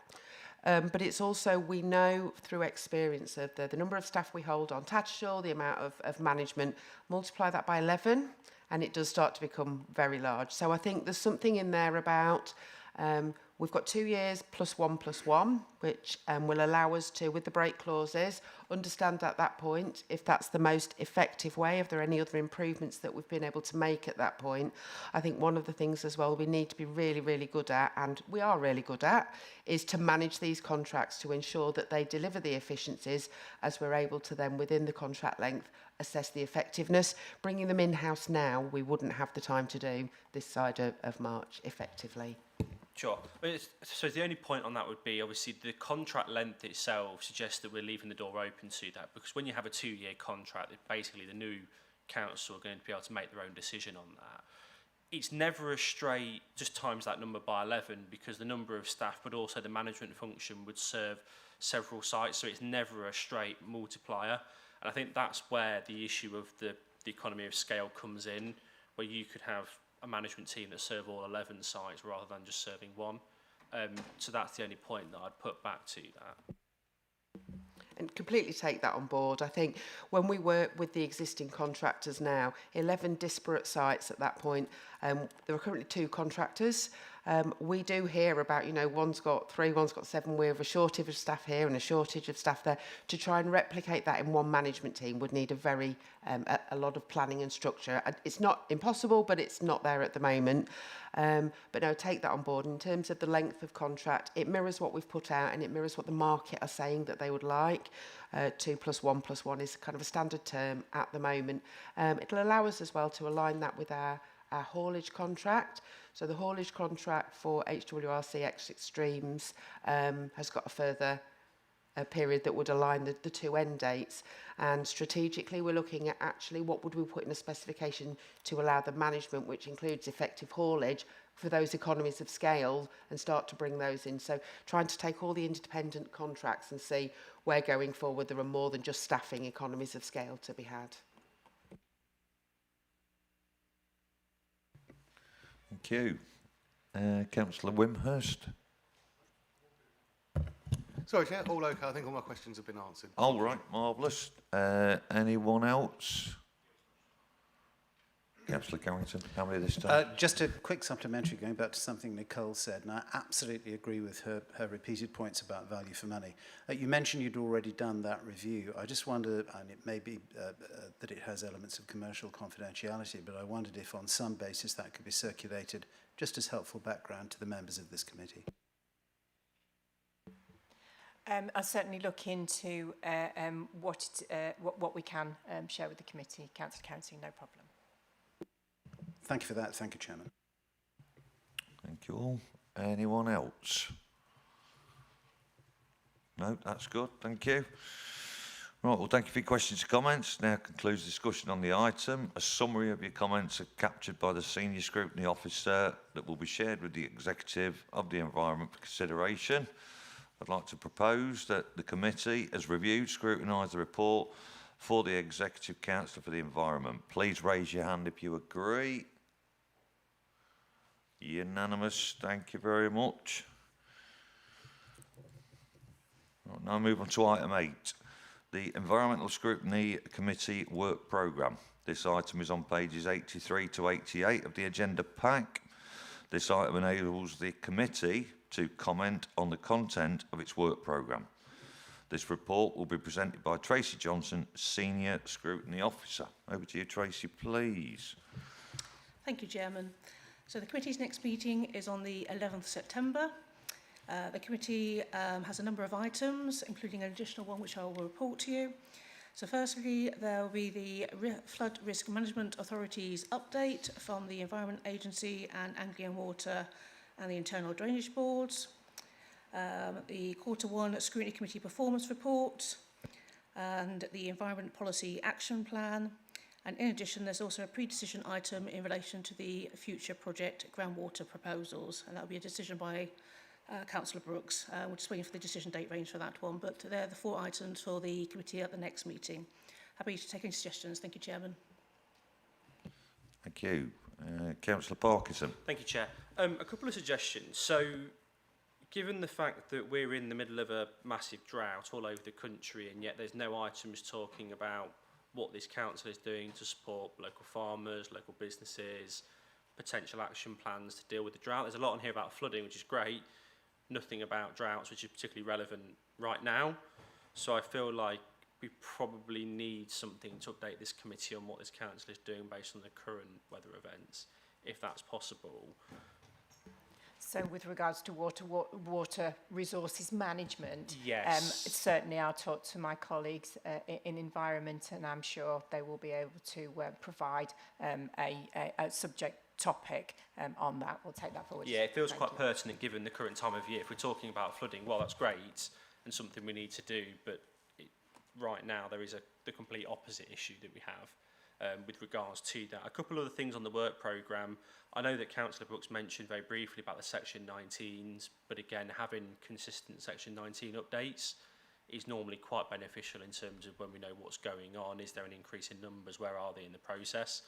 But it's also, we know through experience of the number of staff we hold on Tattershall, the amount of management, multiply that by 11 and it does start to become very large. So I think there's something in there about we've got 2 years plus 1+1, which will allow us to, with the break clauses, understand at that point if that's the most effective way, if there are any other improvements that we've been able to make at that point. I think one of the things as well we need to be really, really good at, and we are really good at, is to manage these contracts to ensure that they deliver the efficiencies as we're able to then, within the contract length, assess the effectiveness. Bringing them in-house now, we wouldn't have the time to do this side of March effectively. Sure. So the only point on that would be, obviously, the contract length itself suggests that we're leaving the door open to that, because when you have a 2-year contract, basically the new council are going to be able to make their own decision on that. It's never a straight, just times that number by 11, because the number of staff, but also the management function would serve several sites, so it's never a straight multiplier. And I think that's where the issue of the economy of scale comes in, where you could have a management team that serve all 11 sites rather than just serving one. So that's the only point that I'd put back to that. And completely take that on board. I think when we work with the existing contractors now, 11 disparate sites at that point, there are currently 2 contractors. We do hear about, you know, one's got 3, one's got 7. We have a shortage of staff here and a shortage of staff there. To try and replicate that in one management team would need a lot of planning and structure. It's not impossible, but it's not there at the moment. But no, take that on board. In terms of the length of contract, it mirrors what we've put out and it mirrors what the market are saying that they would like. 2+1+1 is kind of a standard term at the moment. It'll allow us as well to align that with our haulage contract. So the haulage contract for HWRC Extremes has got a further period that would align the 2 end dates. And strategically, we're looking at actually what would we put in a specification to allow the management, which includes effective haulage, for those economies of scale and start to bring those in. So trying to take all the independent contracts and see where going forward there are more than just staffing economies of scale to be had. Thank you. Councillor Wimhurst. Sorry, Chair, all okay. I think all my questions have been answered. All right, marvellous. Anyone else? Councillor Carrington, how many this time? Just a quick supplementary, going back to something Nicole said, and I absolutely agree with her repeated points about value for money. You mentioned you'd already done that review. I just wonder, and it may be that it has elements of commercial confidentiality, but I wondered if on some basis that could be circulated just as helpful background to the members of this committee. I'll certainly look into what we can share with the committee. Councillor Carrington, no problem. Thank you for that. Thank you, Chairman. Thank you all. Anyone else? No, that's good. Thank you. Right, well, thank you for your questions and comments. Now concludes discussion on the item. A summary of your comments are captured by the Senior Scrutiny Officer that will be shared with the Executive of the Environment for consideration. I'd like to propose that the committee has reviewed, scrutinised the report for the Executive Council for the Environment. Please raise your hand if you agree. Unanimous. Thank you very much. Right, now move on to item 8. The Environmental Scrutiny Committee Work Programme. This item is on pages 83 to 88 of the agenda pack. This item enables the committee to comment on the content of its work programme. This report will be presented by Tracy Johnson, Senior Scrutiny Officer. Over to you, Tracy, please. Thank you, Chairman. So the committee's next meeting is on the 11th September. The committee has a number of items, including an additional one which I will report to you. So firstly, there will be the Flood Risk Management Authority's update from the Environment Agency and Anglian Water and the Internal Drainage Boards. The Quarter 1 Scrutiny Committee Performance Report. and the Environment Policy Action Plan. And in addition, there's also a pre-decision item in relation to the future project groundwater proposals, and that will be a decision by Councillor Brooks. We're just waiting for the decision date range for that one, but they're the 4 items for the committee at the next meeting. Happy to take any suggestions. Thank you, Chairman. Thank you. Councillor Parkinson. Thank you, Chair. A couple of suggestions. So, given the fact that we're in the middle of a massive drought all over the country, and yet there's no items talking about what this council is doing to support local farmers, local businesses, potential action plans to deal with the drought. There's a lot on here about flooding, which is great. Nothing about droughts, which is particularly relevant right now. So I feel like we probably need something to update this committee on what this council is doing based on the current weather events, if that's possible. So with regards to water resources management, yes. Certainly I'll talk to my colleagues in environment, and I'm sure they will be able to provide a subject topic on that. We'll take that forward. Yeah, it feels Thank quite you. pertinent given the current time of year. If we're talking about flooding, well, that's great and something we need to do, but right now there is the complete opposite issue that we have. With regards to that. A couple of other things on the work programme. I know that Councillor Brooks mentioned very briefly about the Section 19s, but again, having consistent Section 19 updates is normally quite beneficial in terms of when we know what's going on. Is there an increase in numbers? Where are they in the process?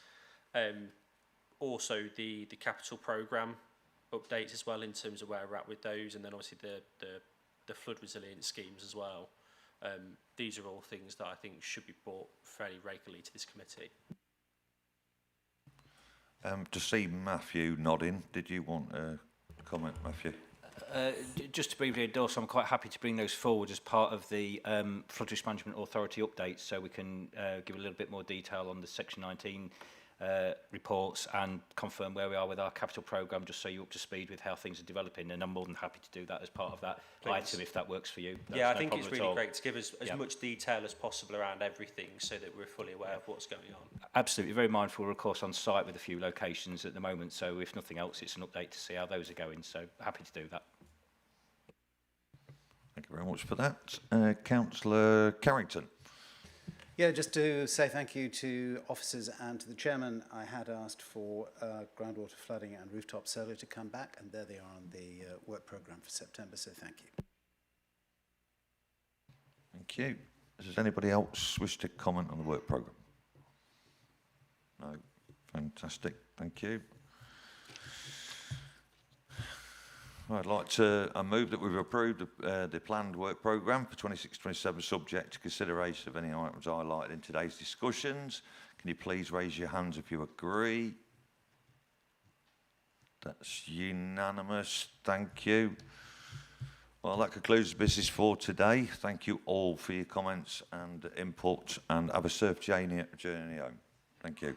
Also, the capital programme updates as well in terms of where we're at with those, and then obviously the flood resilience schemes as well. These are all things that I think should be brought fairly regularly to this committee. To see Matthew nodding, did you want a comment, Matthew? Just to briefly endorse, I'm quite happy to bring those forward as part of the Flood Risk Management Authority updates, so we can give a little bit more detail on the Section 19 reports and confirm where we are with our capital programme, just so you're up to speed with how things are developing, and I'm more than happy to do that as part of that item if that works for you. Yeah, I think it's really great to give us as much detail as possible around everything so that we're fully aware of what's going on. Absolutely, very mindful. We're of course on site with a few locations at the moment, so if nothing else it's an update to see how those are going, so happy to do that. Thank you very much for that. Councillor Carrington. Yeah, just to say thank you to officers and to the chairman. I had asked for groundwater flooding and rooftop solar to come back, and there they are on the work programme for September, so thank you. Thank you. Does anybody else wish to comment on the work programme? No? Fantastic. Thank you. I'd like to move that we've approved the planned work programme for 26-27 subject to consideration of any items highlighted in today's discussions. Can you please raise your hands if you agree? That's unanimous. Thank you. Well, that concludes the business for today. Thank you all for your comments and input, and have a safe journey home. Thank you.